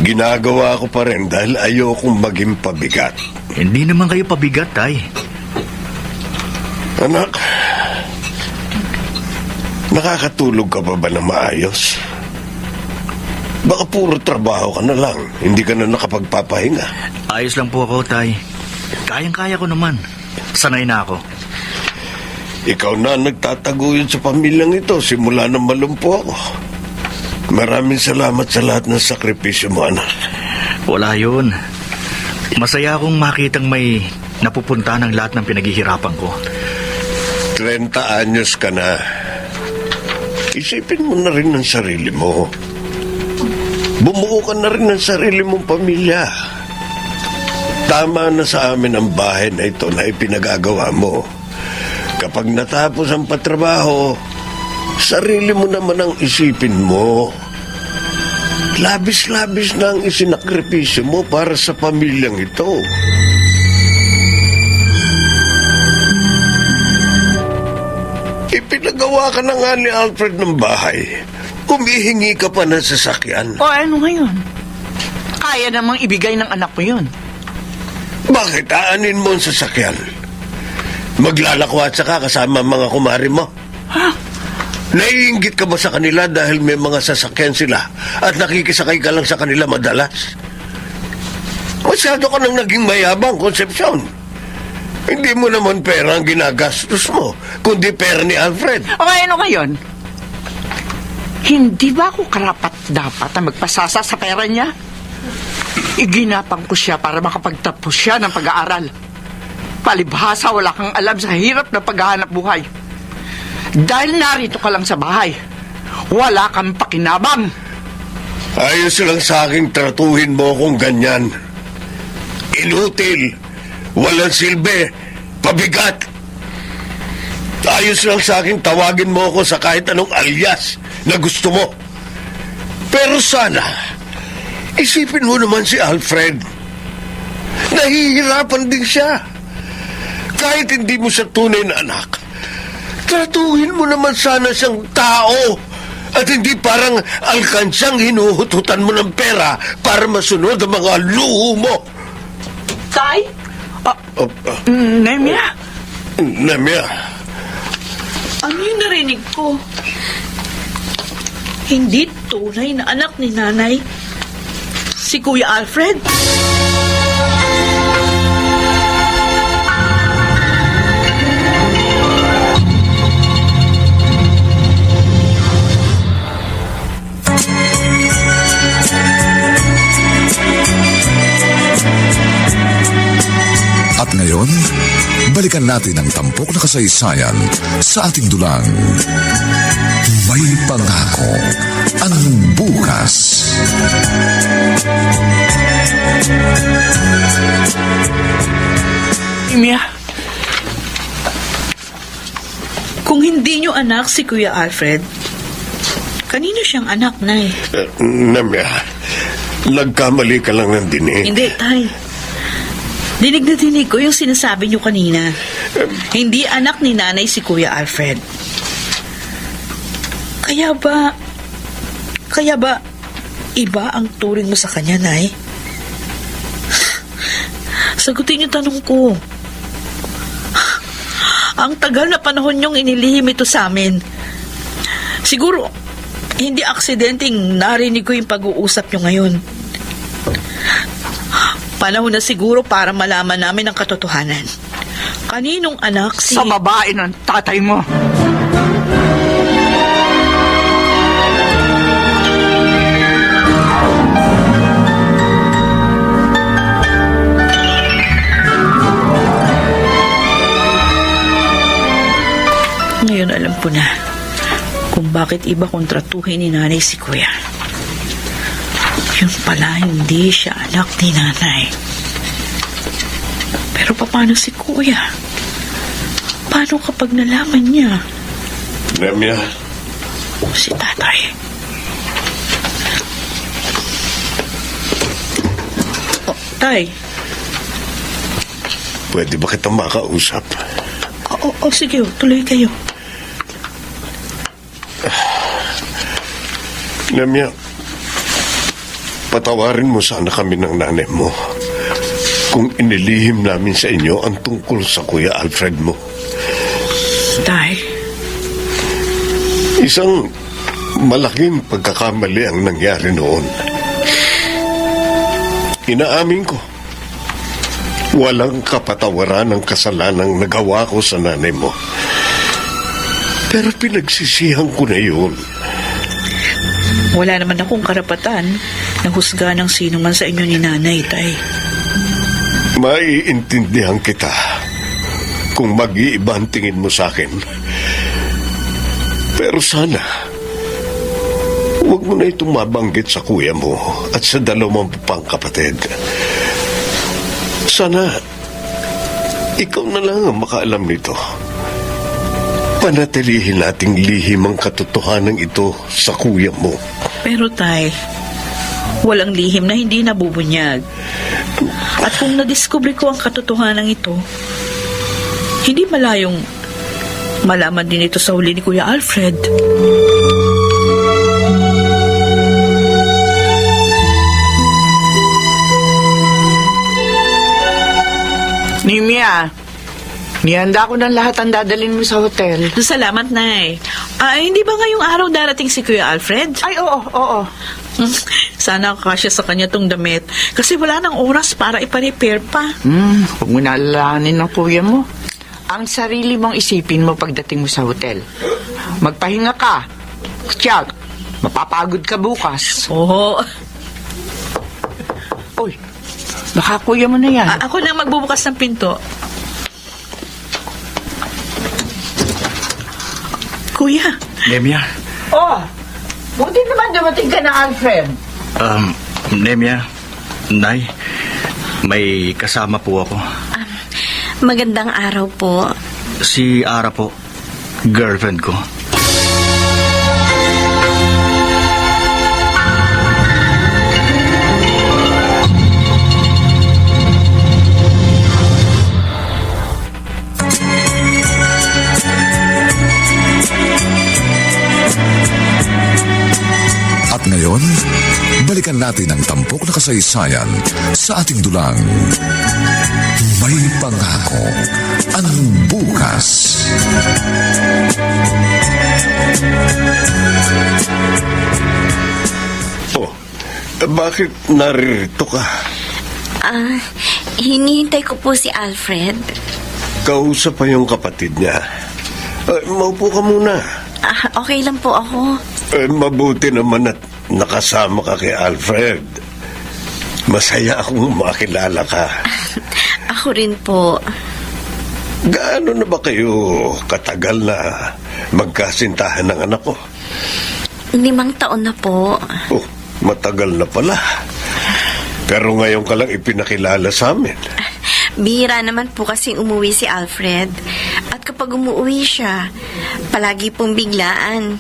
ginagawa ko pa rin dahil ayaw kong maging pabigat. Hindi naman kayo pabigat, Tay. Anak, nakakatulog ka pa ba na maayos? Baka puro trabaho ka na lang, hindi ka na nakapagpapahinga. Ayos lang po ako, Tay. Kayang-kaya ko naman. Sanay na ako. Ikaw na nagtataguyod sa pamilyang ito simula nang malumpo ako. Maraming salamat sa lahat ng sakripisyo mo, anak. Wala yun. Masaya akong makitang may napupunta ng lahat ng pinaghihirapan ko. 30 anyos ka na. Isipin mo na rin ang sarili mo. Bumuo ka na rin ng sarili mong pamilya. Tama na sa amin ang bahay na ito na ipinagagawa mo. Kapag natapos ang patrabaho, sarili mo naman ang isipin mo. Labis-labis na ang isinakripisyo mo para sa pamilyang ito. Ipinagawa ka na nga ni Alfred ng bahay. Humihingi ka pa ng sasakyan. O ano ngayon? Kaya namang ibigay ng anak mo yun. Bakit aanin mo ang sasakyan? Maglalakwatsa ka kasama mga kumari mo? Ha? Naiinggit ka ba sa kanila dahil may mga sasakyan sila at nakikisakay ka lang sa kanila madalas? Masyado ka nang naging mayabang, Concepcion. Hindi mo naman pera ang ginagastos mo, kundi pera ni Alfred. O ano ngayon? Hindi ba ako karapat-dapat na magpasasa sa pera niya? Iginapang ko siya para makapagtapos siya ng pag-aaral. Palibhasa, wala kang alam sa hirap na paghahanap buhay. Dahil narito ka lang sa bahay, wala kang pakinabang. Ayos lang sa aking tratuhin mo kung ganyan. Inutil, walang silbi, pabigat. Ayos lang sa akin tawagin mo ako sa kahit anong alias na gusto mo. Pero sana, isipin mo naman si Alfred. Nahihirapan din siya. Kahit hindi mo siya tunay na anak, tratuhin mo naman sana siyang tao at hindi parang alkansyang hinuhututan mo ng pera para masunod ang mga luho mo. Tay? Nemya? Nemya, Ano yung narinig ko? Hindi tunay na anak ni nanay si Kuya Alfred? At ngayon, balikan natin ang tampok na kasaysayan sa ating dulang. May pangako ang bukas. Nemya? Kung hindi nyo anak si Kuya Alfred, kanino siyang anak, Nay? Nemya, nagkamali ka lang ng dinig. Hindi, Tay. Dinig na dinig ko yung sinasabi nyo kanina. Hindi anak ni nanay si Kuya Alfred. Kaya ba, iba ang turing mo sa kanya, Nay? Sagutin yung tanong ko. Ang tagal na panahon niyong inilihim ito sa amin. Siguro, hindi aksidenteng narinig ko yung pag-uusap niyo ngayon. Panahon na siguro para malaman namin ang katotohanan. Kaninong anak si... Sa babae ng tatay mo. Ngayon alam ko na kung bakit iba kong tratuhin ni nanay si Kuya. Yun pala, hindi siya anak ni nanay. Pero paano si Kuya? Paano kapag nalaman niya? Nemya, Si tatay. Oh, tay. pwede ba kitang makausap? Sige, tuloy kayo. Nemya, patawarin mo sana kami ng nanay mo kung inilihim namin sa inyo ang tungkol sa Kuya Alfred mo. Tay, Isang malaking pagkakamali ang nangyari noon. Inaamin ko, walang kapatawaran ang kasalanang nagawa ko sa nanay mo. Pero pinagsisihan ko na yun. wala naman akong karapatan na husga ng sino man sa inyo ni nanay, tay. Maiintindihan kita kung mag-iiba ang tingin mo sa akin. Pero sana, Huwag mo na itong mabanggit sa kuya mo at sa dalawang pang kapatid. Sana ikaw na lang ang makaalam nito. Panatilihin nating lihim ang katotohanan ito sa kuya mo. Pero tay, walang lihim na hindi nabubunyag. At kung nadiskubre ko ang katotohanan ito, hindi malayong malaman din ito sa huli ni Kuya Alfred. Nimia, nihanda ko ng lahat ang dadalhin mo sa hotel. Salamat, Nay. Hindi ba ngayong araw darating si Kuya Alfred? Ay, oo. Sana kasya sa kanya tong damit. Kasi wala nang oras para ipa-repair pa. Huwag mo na alalahanin ng kuya mo. Ang sarili mong isipin mo pagdating mo sa hotel. Magpahinga ka. Tiyak, mapapagod ka bukas. Oo. Uy, nakakuya mo na yan. Ako na magbubukas ng pinto. Kuya, Nemia, Buti naman dumating ka na, Alfred. Nemia, Nay, may kasama po ako. Magandang araw po. Si Ara po, girlfriend ko. At ngayon, balikan natin ang tampok na kasaysayan sa ating dulang. May pangako ang bukas. Oh, bakit naririto ka? Hinihintay ko po si Alfred. Kausap pa yung kapatid niya. Maupo ka muna. Okay lang po ako. Mabuti naman at nakasama ka kay Alfred. Masaya akong makilala ka. Ako rin po. Gaano na ba kayo katagal na magkasintahan ng anak ko? 5 taon na po. Oh, matagal na pala. Pero ngayon ka lang ipinakilala sa amin. Bihira naman po kasing umuwi si Alfred. At kapag umuwi siya, palagi pong biglaan.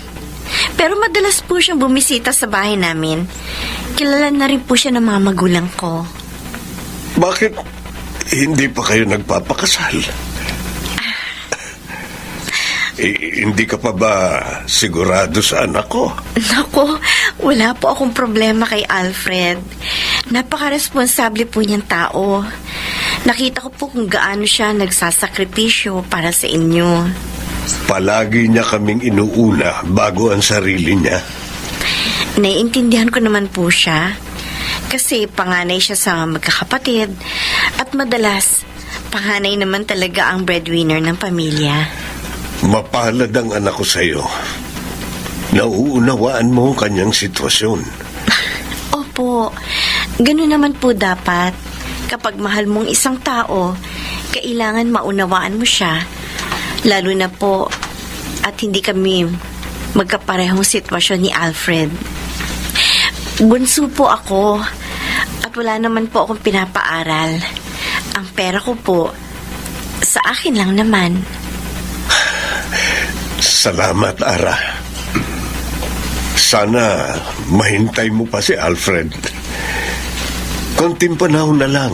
Pero madalas po siyang bumisita sa bahay namin. Kilala na rin po siya ng mga magulang ko. Bakit hindi pa kayo nagpapakasal? Hindi ka pa ba sigurado sa anak ko? Naku, wala po akong problema kay Alfred. Napaka-responsable po niyang tao. Nakita ko po kung gaano siya nagsasakripisyo para sa inyo. Palagi niya kaming inuuna bago ang sarili niya. Naiintindihan ko naman po siya. Kasi panganay siya sa magkakapatid. At madalas, panganay naman talaga ang breadwinner ng pamilya. Mapalad ang anak ko sa'yo. Nauunawaan mo ang kanyang sitwasyon. Opo, ganun naman po dapat. Kapag mahal mong isang tao, kailangan maunawaan mo siya. Lalo na po, at hindi kami magkaparehong sitwasyon ni Alfred. Bunso po ako, at wala naman po akong pinapaaral. Ang pera ko po, sa akin lang naman. Salamat, Ara. Sana mahintay mo pa si Alfred. Konting panahon na lang.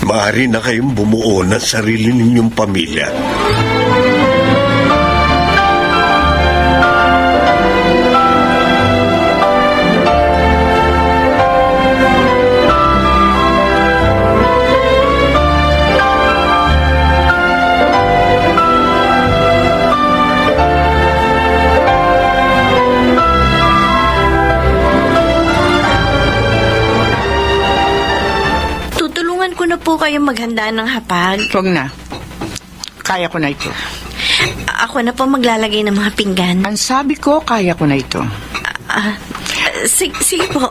Maaari na kayong bumuo ng sarili ninyong pamilya. Po kayong maghanda ng hapag. Huwag na. Kaya ko na ito. Ako na po maglalagay ng mga pinggan. Ang sabi ko, kaya ko na ito. Sige po.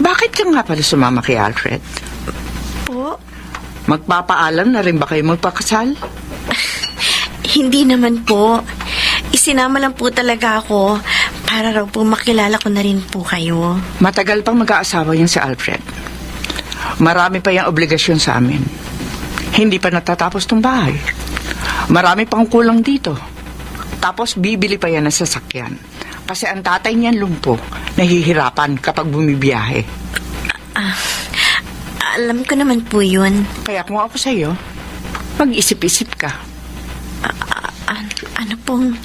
Bakit ka nga pala sumama kay Alfred? Po? Magpapaalam na rin ba kayo magpakasal? Hindi naman po. Isinama lang po talaga ako para raw po makilala ko na rin po kayo. Matagal pang mag-aasawa yan si Alfred. Marami pa yung obligasyon sa amin. Hindi pa natatapos tong bahay. Marami pang kulang dito. Tapos bibili pa yan ng sasakyan. Kasi ang tatay niyan lumpo, nahihirapan kapag bumibiyahe. Alam ko naman po yun. Kaya kung ako sa'yo, mag-isip-isip ka. Ano pong...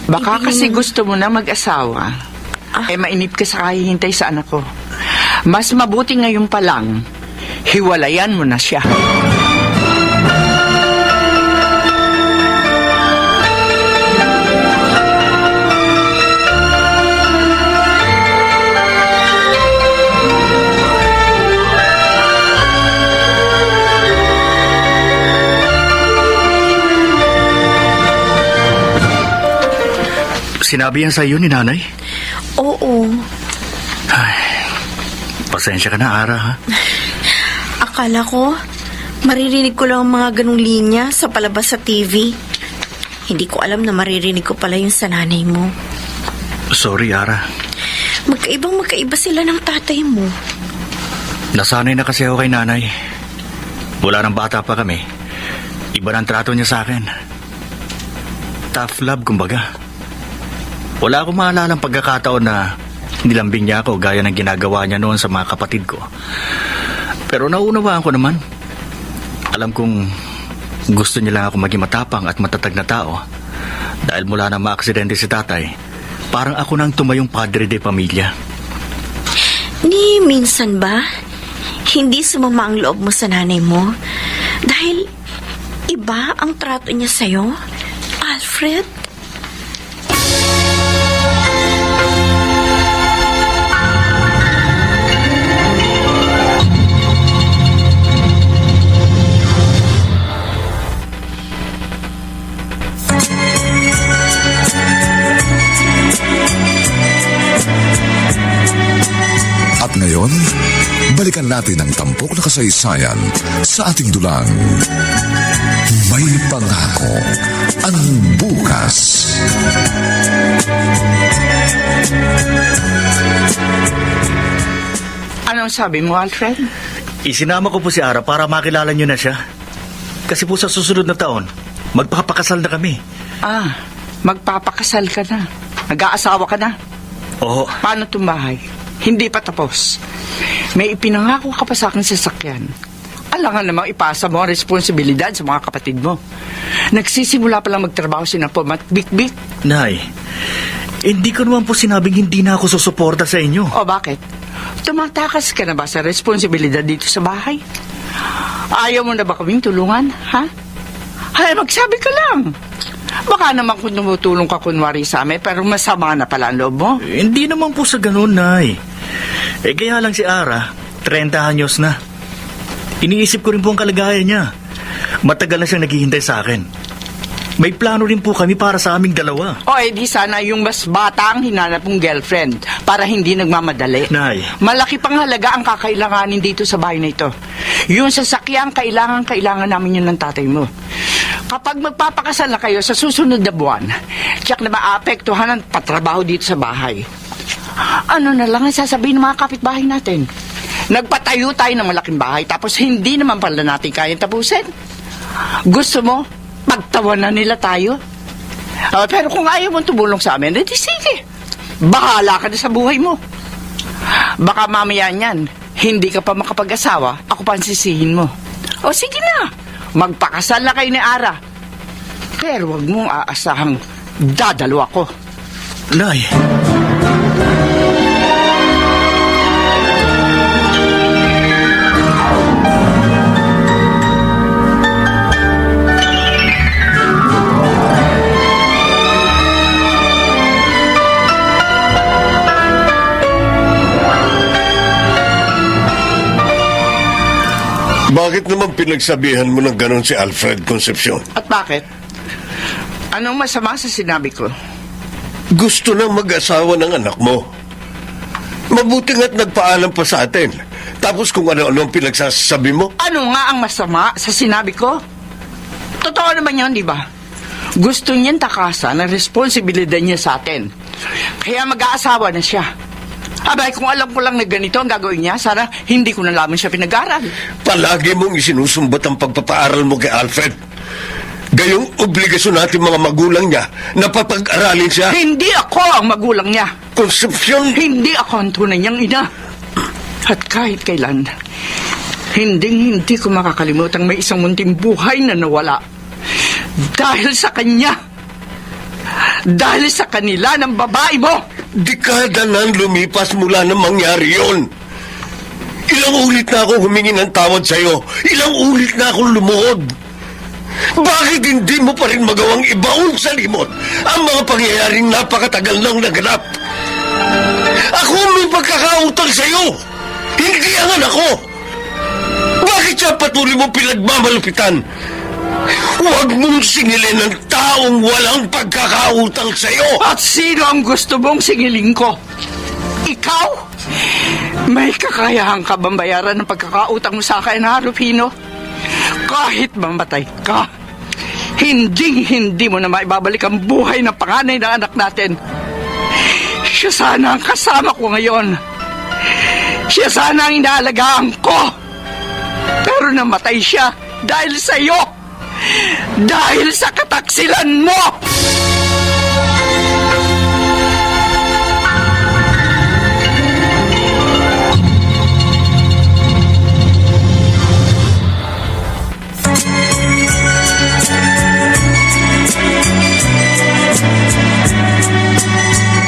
Baka ibig kasi niyo- gusto mo na mag-asawa. Mainip ka sa kahihintay sa anak ko. Mas mabuti ngayon pa lang, hiwalayan mo na siya. Sinabi yan sa iyo ni nanay? Oo. Pasensya ka na, Ara, ha? Akala ko, maririnig ko lang ang mga ganong linya sa palabas sa TV. Hindi ko alam na maririnig ko pala yung sa nanay mo. Sorry, Ara. Magkaiba sila ng tatay mo. Nasanay na kasi ako kay nanay. Wala nang bata pa kami. Iba ng trato niya sa akin. Tough love, kumbaga. Wala akong maalalang pagkakataon na nilambing niya ako gaya ng ginagawa niya noon sa mga kapatid ko. Pero naunawaan ko naman. Alam kong gusto niya lang ako maging matapang at matatag na tao. Dahil mula na maaksidente si tatay, parang ako nang tumayong padre de pamilya. Ni minsan ba, hindi sumama ang loob mo sa nanay mo? Dahil iba ang trato niya sa'yo, Alfred? At ngayon, balikan natin ang tampok na kasaysayan sa ating dulang. May pangako ang bukas. Anong sabi mo, Alfred? Isinama ko po si Ara para makilala niyo na siya. Kasi po sa susunod na taon, magpapakasal na kami. Magpapakasal ka na. Nag-aasawa ka na. Oo. Paano itong bahay? Hindi pa tapos. May ipinangako ka pa sa akin sasakyan. Alangan namang ipasa mo ang responsibilidad sa mga kapatid mo. Nagsisimula pa lang magtrabaho si Napo at bik-bik. Nay, hindi ko naman po sinabing hindi na ako susuporta sa inyo. O bakit? Tumatakas ka na ba sa responsibilidad dito sa bahay? Ayaw mo na ba kaming tulungan, ha? Hay, magsabi ka lang. Baka naman kung tumutulong ka kunwari sa amin, pero masama na pala ang loob mo. Hindi naman po sa ganun, Nay. Kaya lang si Ara, 30 anyos na. Iniisip ko rin po ang kalagayan niya. Matagal na siyang naghihintay sa akin. May plano rin po kami para sa aming dalawa. O, di sana yung mas bata ang hinanap mong girlfriend para hindi nagmamadali. Nay. Malaki pang halaga ang kakailanganin dito sa bahay na ito. Yung sasakyan, kailangan namin yun ng tatay mo. Kapag magpapakasal na kayo sa susunod na buwan, tiyak na maapektuhan ang patrabaho dito sa bahay. Ano na lang ang sasabihin ng mga kapitbahay natin? Nagpatayo tayo ng malaking bahay tapos hindi naman pala natin kayang tapusin. Gusto mo, pagtawanan nila tayo? Pero kung ayaw mong tumulong sa amin, edi sige. Bahala ka na sa buhay mo. Baka mamaya niyan, hindi ka pa makapag-asawa, ako pa ang sisihin mo. O sige na, magpakasal na kayo ni Ara. Pero wag mong aasahang dadalo ako. Nay. Bakit naman pinagsabihan mo ng ganon si Alfred Concepcion? At bakit? Anong masama sa sinabi ko? Gusto nang mag-asawa ng anak mo. Mabuti nga't nagpaalam pa sa atin. Tapos kung ano-ano ang pinagsasabi mo. Ano nga ang masama sa sinabi ko? Totoo naman yun, di ba? Gusto niyang takasan ang responsibilidad niya sa atin. Kaya mag-aasawa na siya. Abay, kung alam ko lang na ganito ang gagawin niya, sana hindi ko na lamang siya pinag-aral. Palagi mong isinusumbat ang pagpapaaral mo kay Alfred. Gayong obligasyon natin mga magulang niya na papag-aralin siya. Hindi ako ang magulang niya. Konsepsyon. Hindi ako ang tunay niyang ina. At kahit kailan, hindi ko makakalimutan may isang munting buhay na nawala. Dahil sa kanya. Dahil sa kanila ng babae mo. Dekada nang lumipas mula nang mangyari yun. Ilang ulit na akong humingi ng tawad sa'yo. Ilang ulit na akong lumuhod. Bakit hindi mo pa rin magawang ibaon sa limot ang mga pangyayaring napakatagal nang naganap? Ako may pagkakautang sa'yo. Hindi ang anak ko. Bakit siya patuloy mo pinagmamalupitan? Huwag mong singilin ng taong walang pagkakautang sa'yo. At sino ang gusto mong singilin ko? Ikaw? May kakayahan ka bang bayaran ng pagkakautang mo sa akin, ha, Rufino? Kahit mamatay ka, hindi mo na maibabalik ang buhay ng panganay ng anak natin. Siya sana ang kasama ko ngayon. Siya sana ang inaalagaan ko. Pero namatay siya dahil sa iyo. Dahil sa kataksilan mo!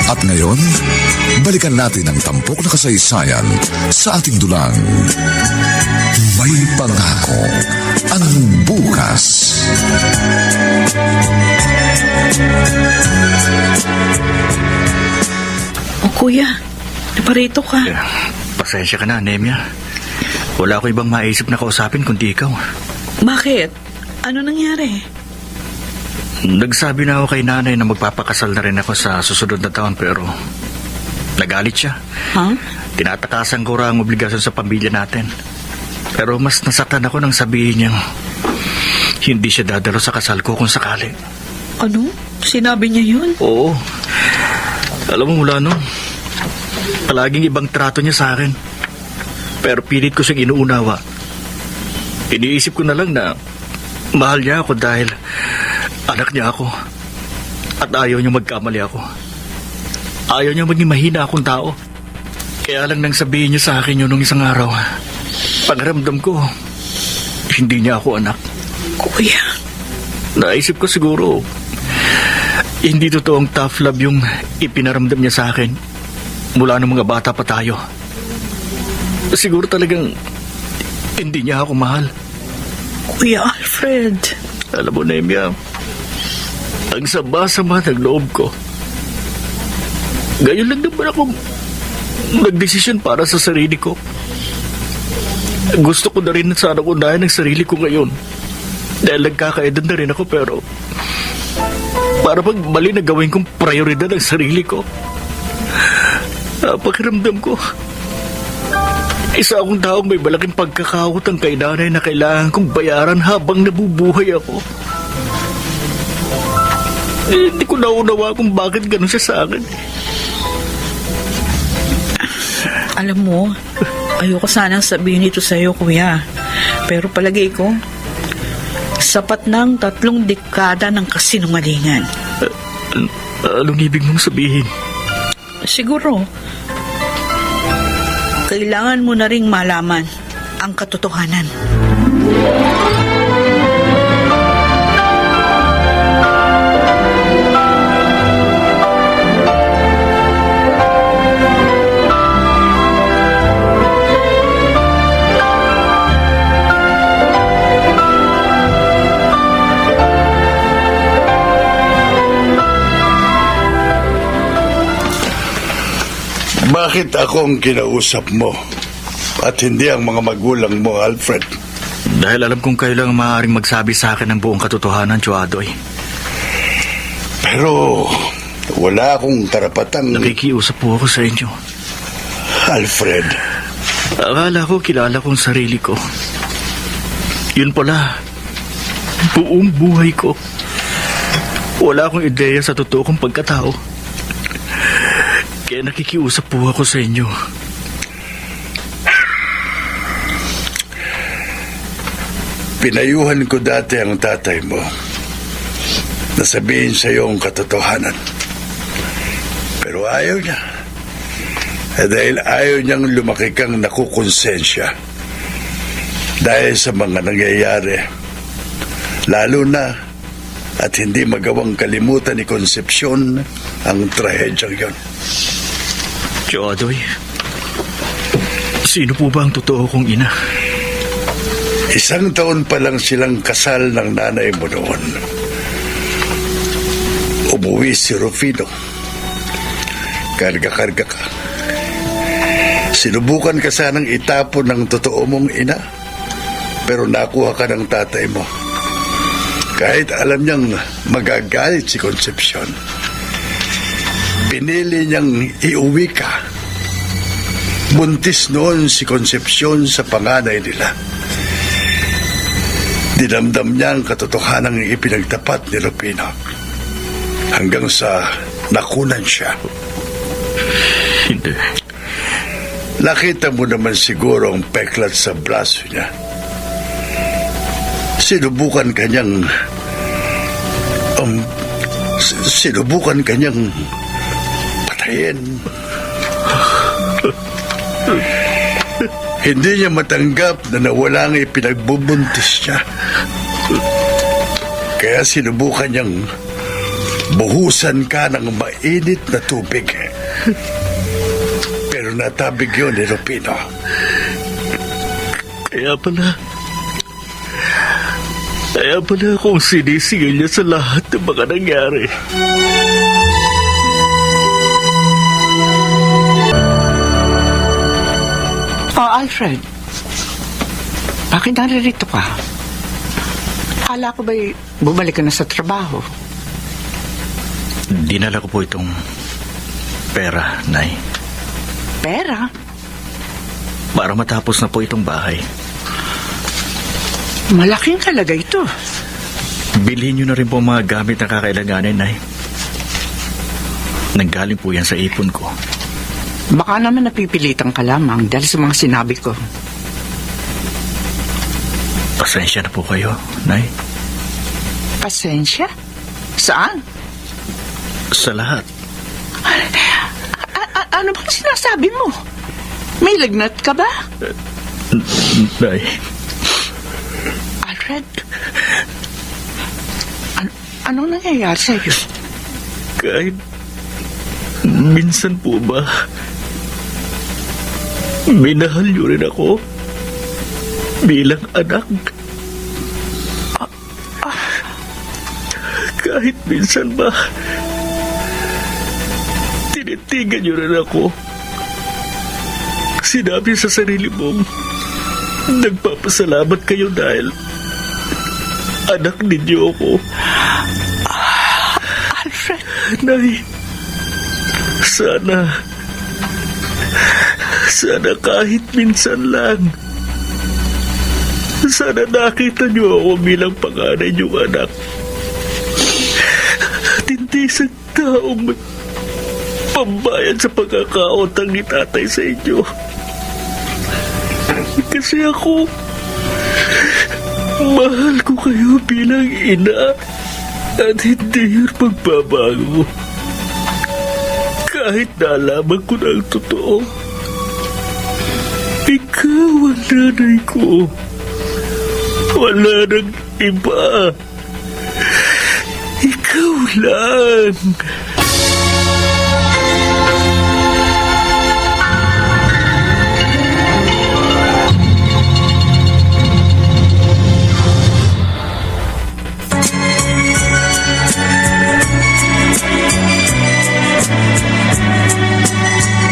At ngayon, balikan natin ang tampok na kasaysayan sa ating dulang. May pangako ang bukas. O kuya, naparito ka. Pasensya ka na, Nemia. Wala ko ibang maisip na kausapin kundi ikaw. Bakit? Ano nangyari? Nagsabi na ako kay nanay na magpapakasal na rin ako sa susunod na taon pero nagalit siya. Ha? Tinatakasan ko ra ang obligasyon sa pamilya natin. Pero mas nasaktan ako nang sabihin niyang hindi siya dadalo sa kasal ko kung sakali. Ano? Sinabi niya yun? Oo. Alam mo mula nun, palaging ibang trato niya sa akin. Pero pilit ko siyang inuunawa. Iniisip ko na lang na mahal niya ako dahil anak niya ako. At ayaw niya magkamali ako. Ayaw niya maging mahina akong tao. Kaya lang nang sabihin niya sa akin yun nung isang araw, pagramdam ko, hindi niya ako anak. Kuya. Naisip ko siguro, hindi totoong tough love yung ipinaramdam niya sa akin mula nung mga bata pa tayo. Siguro talagang hindi niya ako mahal. Kuya Alfred. Alam mo, Nemia, ang sama-sama ng loob ko. Ngayon lang naman ako nagdesisyon para sa sarili ko. Gusto ko na rin sana unahin ang sarili ko ngayon. Dahil nagkakaedad na rin ako pero para pag mali na gawin kong prioridad ang sarili ko. Pakiramdam ko, isa akong taong may malaking pagkakautang kay nanay na kailangan kong bayaran habang nabubuhay ako. Hindi ko naunawa kung bakit ganun siya sa akin. Alam mo, ayoko sanang sabihin ito sa'yo, kuya. Pero palagay ko, sapat ng 3 dekada ng kasinungalingan. Anong ibig mong sabihin? Siguro, kailangan mo na ring malaman ang katotohanan. Bakit ako ang kinausap mo at hindi ang mga magulang mo, Alfred? Dahil alam kong kayo lang maaaring magsabi sa akin ng buong katotohanan, Chuadoy. Pero wala akong karapatang... Nakikiusap po ako sa inyo. Alfred. Akala ko kilala kong sarili ko. Yun pala, buong buhay ko. Wala akong ideya sa totoo kong pagkatao. Kaya nakikiusap po ako sa inyo. Pinayuhan ko dati ang tatay mo na sabihin sa iyo ang katotohanan. Pero ayaw niya. Dahil ayaw niyang lumaki kang nakukonsensya dahil sa mga nangyayari. Lalo na at hindi magawang kalimutan ni Concepcion ang trahedyang yon. Jodoy, sino po ba ang totoo kong ina? 1 taon pa lang silang kasal ng nanay mo noon. Umuwi si Rufino. Karga-karga ka. Sinubukan ka sanang itapon ng totoo mong ina, pero nakuha ka ng tatay mo. Kahit alam niyang magagalit si Concepcion, pinili niyang iuwi ka. Buntis noon si Concepcion sa panganay nila. Dinamdam niya ang katotohanang ipinagtapat ni Rufino hanggang sa nakunan siya. Hindi. Nakita mo naman siguro ang peklat sa braso niya. Sinubukan kanyang patayin. Hindi niya matanggap na nawala ang ipinagbubuntis niya. Kaya sinubukan niyang buhusan ka ng mainit na tubig. Pero natabig yun ni Rufino. Kaya pala akong sinisingil niya sa lahat ng mga nangyari. Alfred, bakit naririto ka? Akala ko ba'y bumalik ka na sa trabaho? Dinala ko po itong pera, Nay. Pera? Para matapos na po itong bahay. Malaking halaga ito. Bilhin niyo na rin po ang mga gamit na kakailanganin, Nay. Nanggaling po yan sa ipon ko. Baka naman napipilitan ka lamang dahil sa mga sinabi ko. Pasensya na po kayo, Nay. Pasensya? Saan? Sa lahat. Ano bang sinasabi mo? May lagnat ka ba? Nay. Alfred? Anong nangyayari sa'yo? Kahit minsan po ba minahal niyo rin ako bilang anak? Kahit minsan ba tinitigan niyo rin ako? Sinabi sa sarili mong nagpapasalamat kayo dahil anak ninyo ako. Alfred? Nay, sana kahit minsan lang, sana nakita niyo ako bilang panganay niyong anak. At hindi sa taong may pambayad sa pagkakautang ni tatay sa inyo. Kasi ako, mahal ko kayo bilang ina at hindi yun magbabago. Kahit nalaman ko na ang totoo, ikaw ang nanay ko. Wala nang iba. Ikaw lang.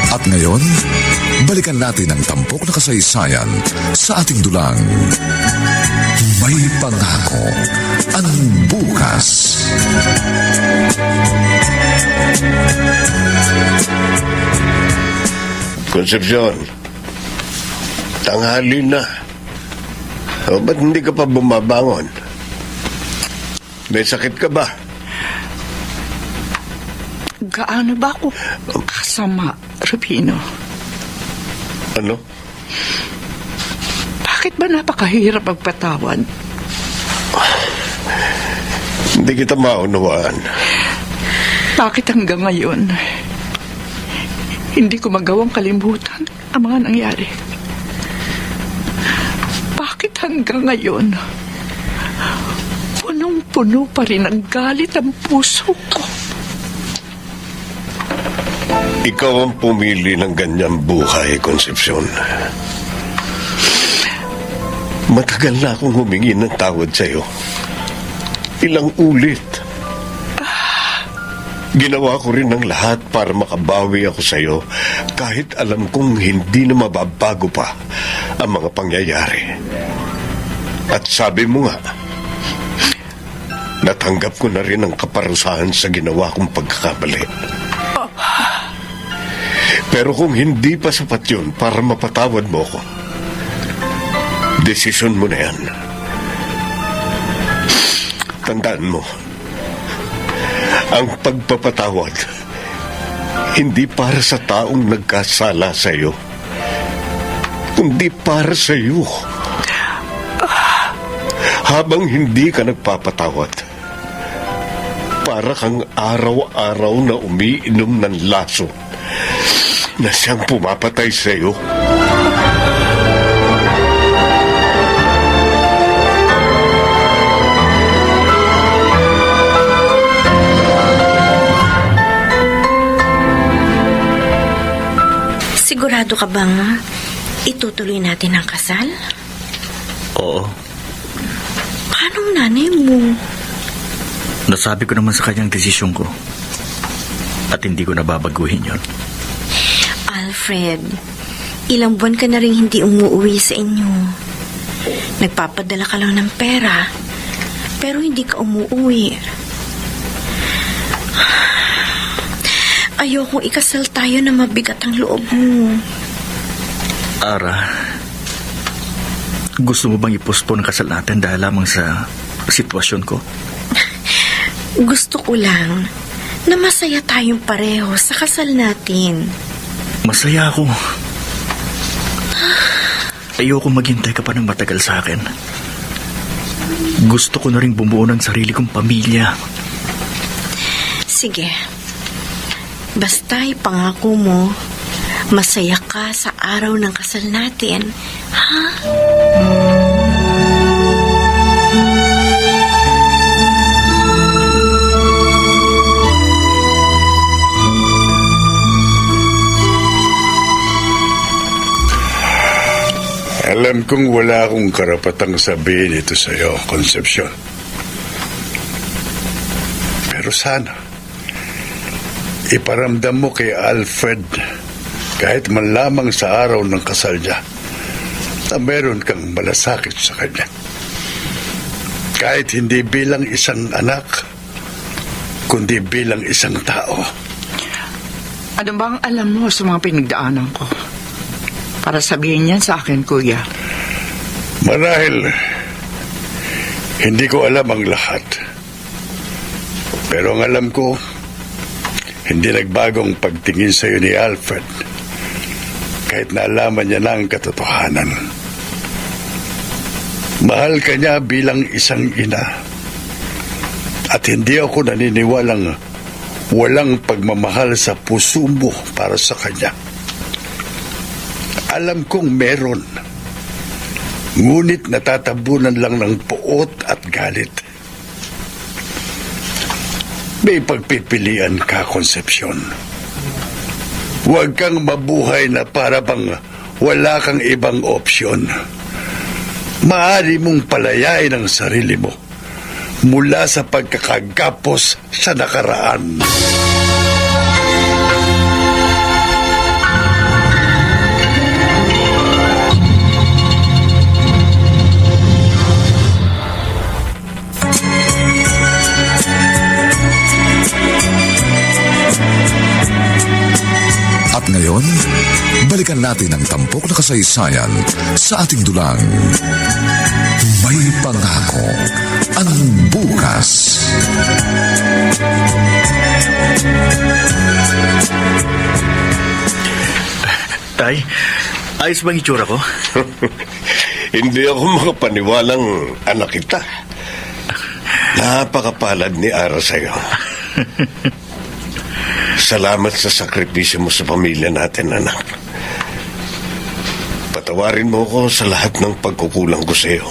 At ngayon, balikan natin ang tampok na kasaysayan sa ating dulang. May pangako ang bukas. Concepcion, tanghali na. O, ba't hindi ka pa bumabangon? May sakit ka ba? Gaano ba ako kasama, Rufino? Ano? Bakit ba napakahirap magpatawad? Hindi kita maunawaan. Bakit hanggang ngayon, hindi ko magawang kalimutan ang mga nangyari? Bakit hanggang ngayon, punong-puno pa rin ang galit ang puso ko? Ikaw ang pumili ng ganyang buhay, Concepcion. Matagal na akong humingi ng tawad sa'yo. Ilang ulit. Ginawa ko rin ng lahat para makabawi ako sa'yo kahit alam kong hindi na mababago pa ang mga pangyayari. At sabi mo nga, natanggap ko na rin ang kaparusahan sa ginawa kong pagkakamali. Pero kung hindi pa sapat yun para mapatawad mo ko, desisyon mo na yan. Tandaan mo, ang pagpapatawad hindi para sa taong nagkasala sa iyo, kundi para sa iyo. Habang hindi ka nagpapatawad, para kang araw-araw na umiinom ng laso na siyang pumapatay sa iyo. Sigurado ka bang itutuloy natin ang kasal? Oo. Paano ang nanay mo? Nasabi ko naman sa kanyang desisyon ko. At hindi ko nababaguhin yon. Alfred, ilang buwan ka na rin hindi umuwi sa inyo. Nagpapadala ka lang ng pera, pero hindi ka umuwi. Ayokong ikasal tayo na mabigat ang loob mo. Ara, gusto mo bang i-postpone ang kasal natin dahil lamang sa sitwasyon ko? Gusto ko lang na masaya tayong pareho sa kasal natin. Masaya ako. Ayoko maghintay ka pa ng matagal sa akin. Gusto ko na rin bumuo ng sarili kong pamilya. Sige. Basta ipangako mo, masaya ka sa araw ng kasal natin, ha? Alam kong wala akong karapatang sabihin ito sa iyo, Concepcion. Pero sana, iparamdam mo kay Alfred, kahit man lamang sa araw ng kasal niya, na meron kang malasakit sa kanya. Kahit hindi bilang isang anak, kundi bilang isang tao. Ano bang alam mo sa mga pinagdaanan ko? Para sabihin yan sa akin, Kuya. Marahil, hindi ko alam ang lahat. Pero ang alam ko, hindi nagbagong pagtingin sa iyo ni Alfred, kahit naalaman niya na ang katotohanan. Mahal ka niya bilang isang ina. At hindi ako naniniwalang walang pagmamahal sa puso mo para sa kanya. Alam kong meron. Ngunit natatabunan lang ng puot at galit. May pagpipilian ka, Concepcion. Huwag kang mabuhay na para bang wala kang ibang opsyon. Maaari mong palayain ang sarili mo mula sa pagkakagapos sa nakaraan. At ngayon, balikan natin ang tampok na kasaysayan sa ating dulang. May pangako ang bukas. Tay, ayos bang itsura ko? Hindi ako makapaniwalang anak kita. Napakapalad ni Ara sa'yo. Salamat sa sakripisyo mo sa pamilya natin, anak. Patawarin mo ko sa lahat ng pagkukulang ko sa iyo.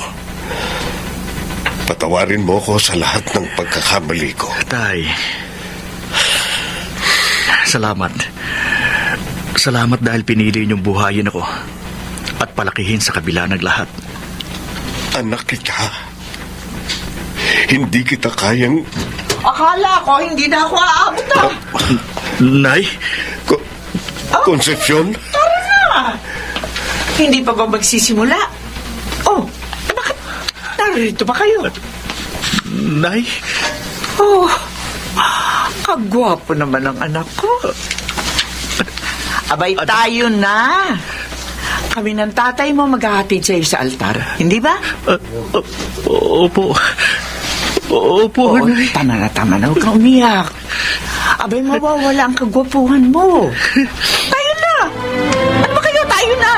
Patawarin mo ko sa lahat ng pagkakamali ko. Tay, salamat. Salamat dahil pinili niyong buhayin ako at palakihin sa kabila ng lahat. Anak kita, hindi kita kayang... Akala ko hindi na ako aabot na. Nay? Concepcion? Tara na! Hindi pa ba magsisimula? Oh, bakit narito ba kayo? Nay? Oh, kagwapo naman ang anak ko. Abay, tayo na. Kami ng tatay mo maghahatid sa'yo sa altar. Hindi ba? Opo. Opo, Oo, Nay. tama na. Huwag kang umiyak. Abay, mawawala ang kagwapuhan mo. Tayo na. Ano ba kayo? Tayo na.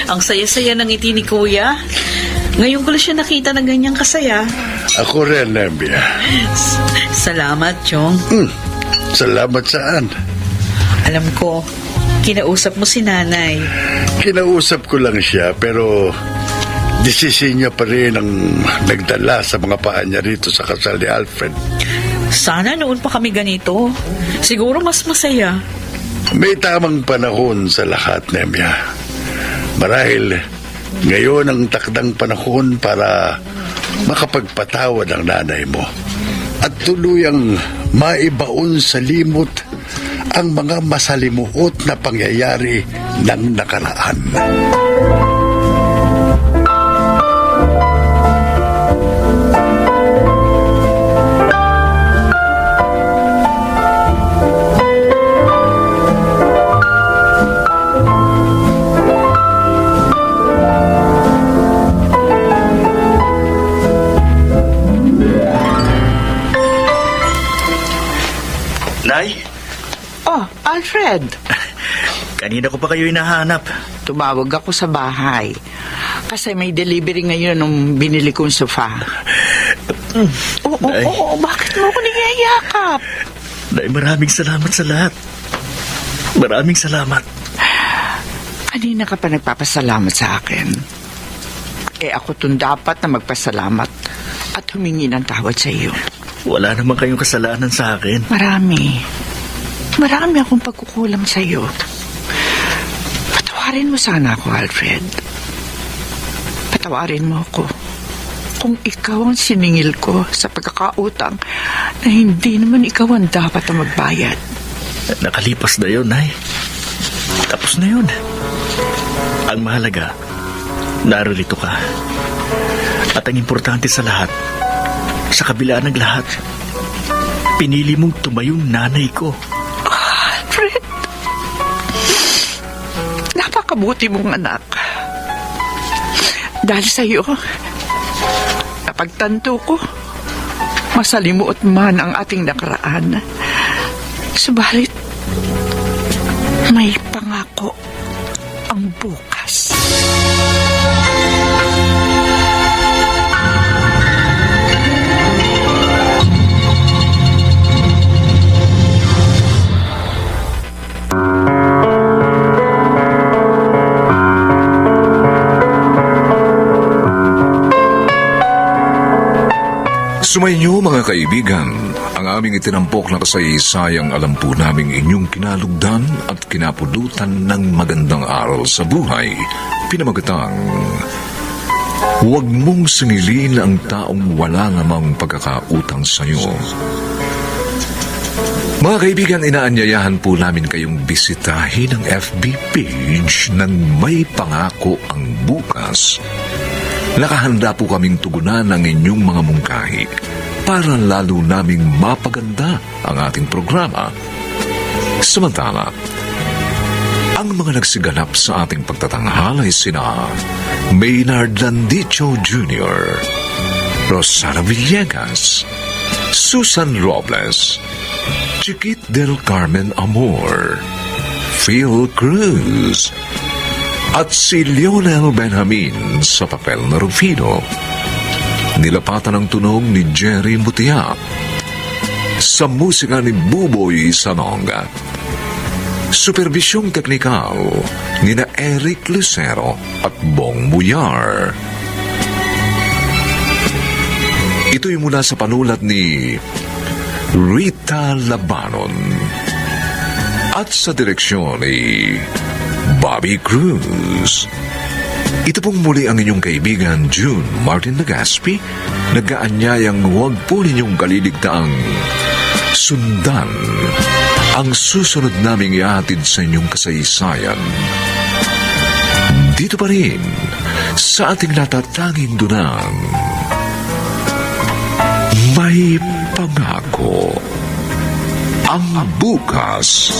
Ang saya-saya ng ngiti ni Kuya. Ngayon ko lang siya nakita na ganyang kasaya. Ako rin, Nembia. Salamat, Chong. Salamat saan? Alam ko, kinausap mo si Nanay. Kinausap ko lang siya, pero desisyon niya pa rin ang nagdala sa mga paa niya rito sa kasal ni Alfred. Sana noon pa kami ganito. Siguro mas masaya. May tamang panahon sa lahat, Nembia. Marahil ngayon ang takdang panahon para makapagpatawad ang nanay mo at tuluyang maibaon sa limot ang mga masalimuot na pangyayari ng nakaraan. Nay? Oh, Alfred. Kanina ko pa kayo hinahanap. Tumawag ako sa bahay. Kasi may delivery ngayon nung binili kong sofa. Oo, bakit mo ako niyayakap? Nay, maraming salamat sa lahat. Maraming salamat. Kanina ka pa nagpapasalamat sa akin. Ako tong dapat na magpasalamat at humingi ng tawad sa iyo. Wala naman kayong kasalanan sa akin. Marami akong pagkukulang sa iyo. Patawarin mo sana ako, Alfred. Patawarin mo ako. Kung ikaw ang siningil ko sa pagkakautang na hindi naman ikaw ang dapat na magbayad. Nakalipas na yun, Nay. Tapos na yun. Ang mahalaga, narito ka. At ang importante sa lahat, sa kabila ng lahat, pinili mong tumayong nanay ko. Alfred, napakabuti mong anak. Dahil sa iyo, napagtanto ko, masalimuot man ang ating nakaraan. Subalit, may pangako ang bukas. Sumainyo mga kaibigan, ang aming itinampok na kasaysayang alam po naming inyong kinalugdan at kinapulutan ng magandang aral sa buhay, pinamagatang Huwag mong singilin ang taong wala namang pagkakautang sa'yo. Mga kaibigan, inaanyayahan po namin kayong bisitahin ang FB page ng May Pangako ang Bukas. Nakahanda po kaming tugunan ang inyong mga mungkahi para lalo naming mapaganda ang ating programa. Samantala, ang mga nagsiganap sa ating pagtatanghal ay sina Maynard Landicho Jr., Rosana Villegas, Susan Robles, Chiquit del Carmen Amor, Phil Cruz, at si Lionel Benjamin sa papel na Rufino. Nilapatan ang tunog ni Jerry Mutia. Sa musika ni Buboy Sanonga. Supervisyong teknikal ni na Eric Lucero at Bong Muyar. Ito'y mula sa panulat ni Rita Labanon at sa direksyon ni Bobby Cruz. Ito pong muli ang inyong kaibigan June Martin Legaspi, nag-aanyayang huwag po ninyong kaliligtaang sundan ang susunod naming ihatid sa inyong kasaysayan. Dito pa rin sa ating natatanging dunang May Pangako ang Bukas.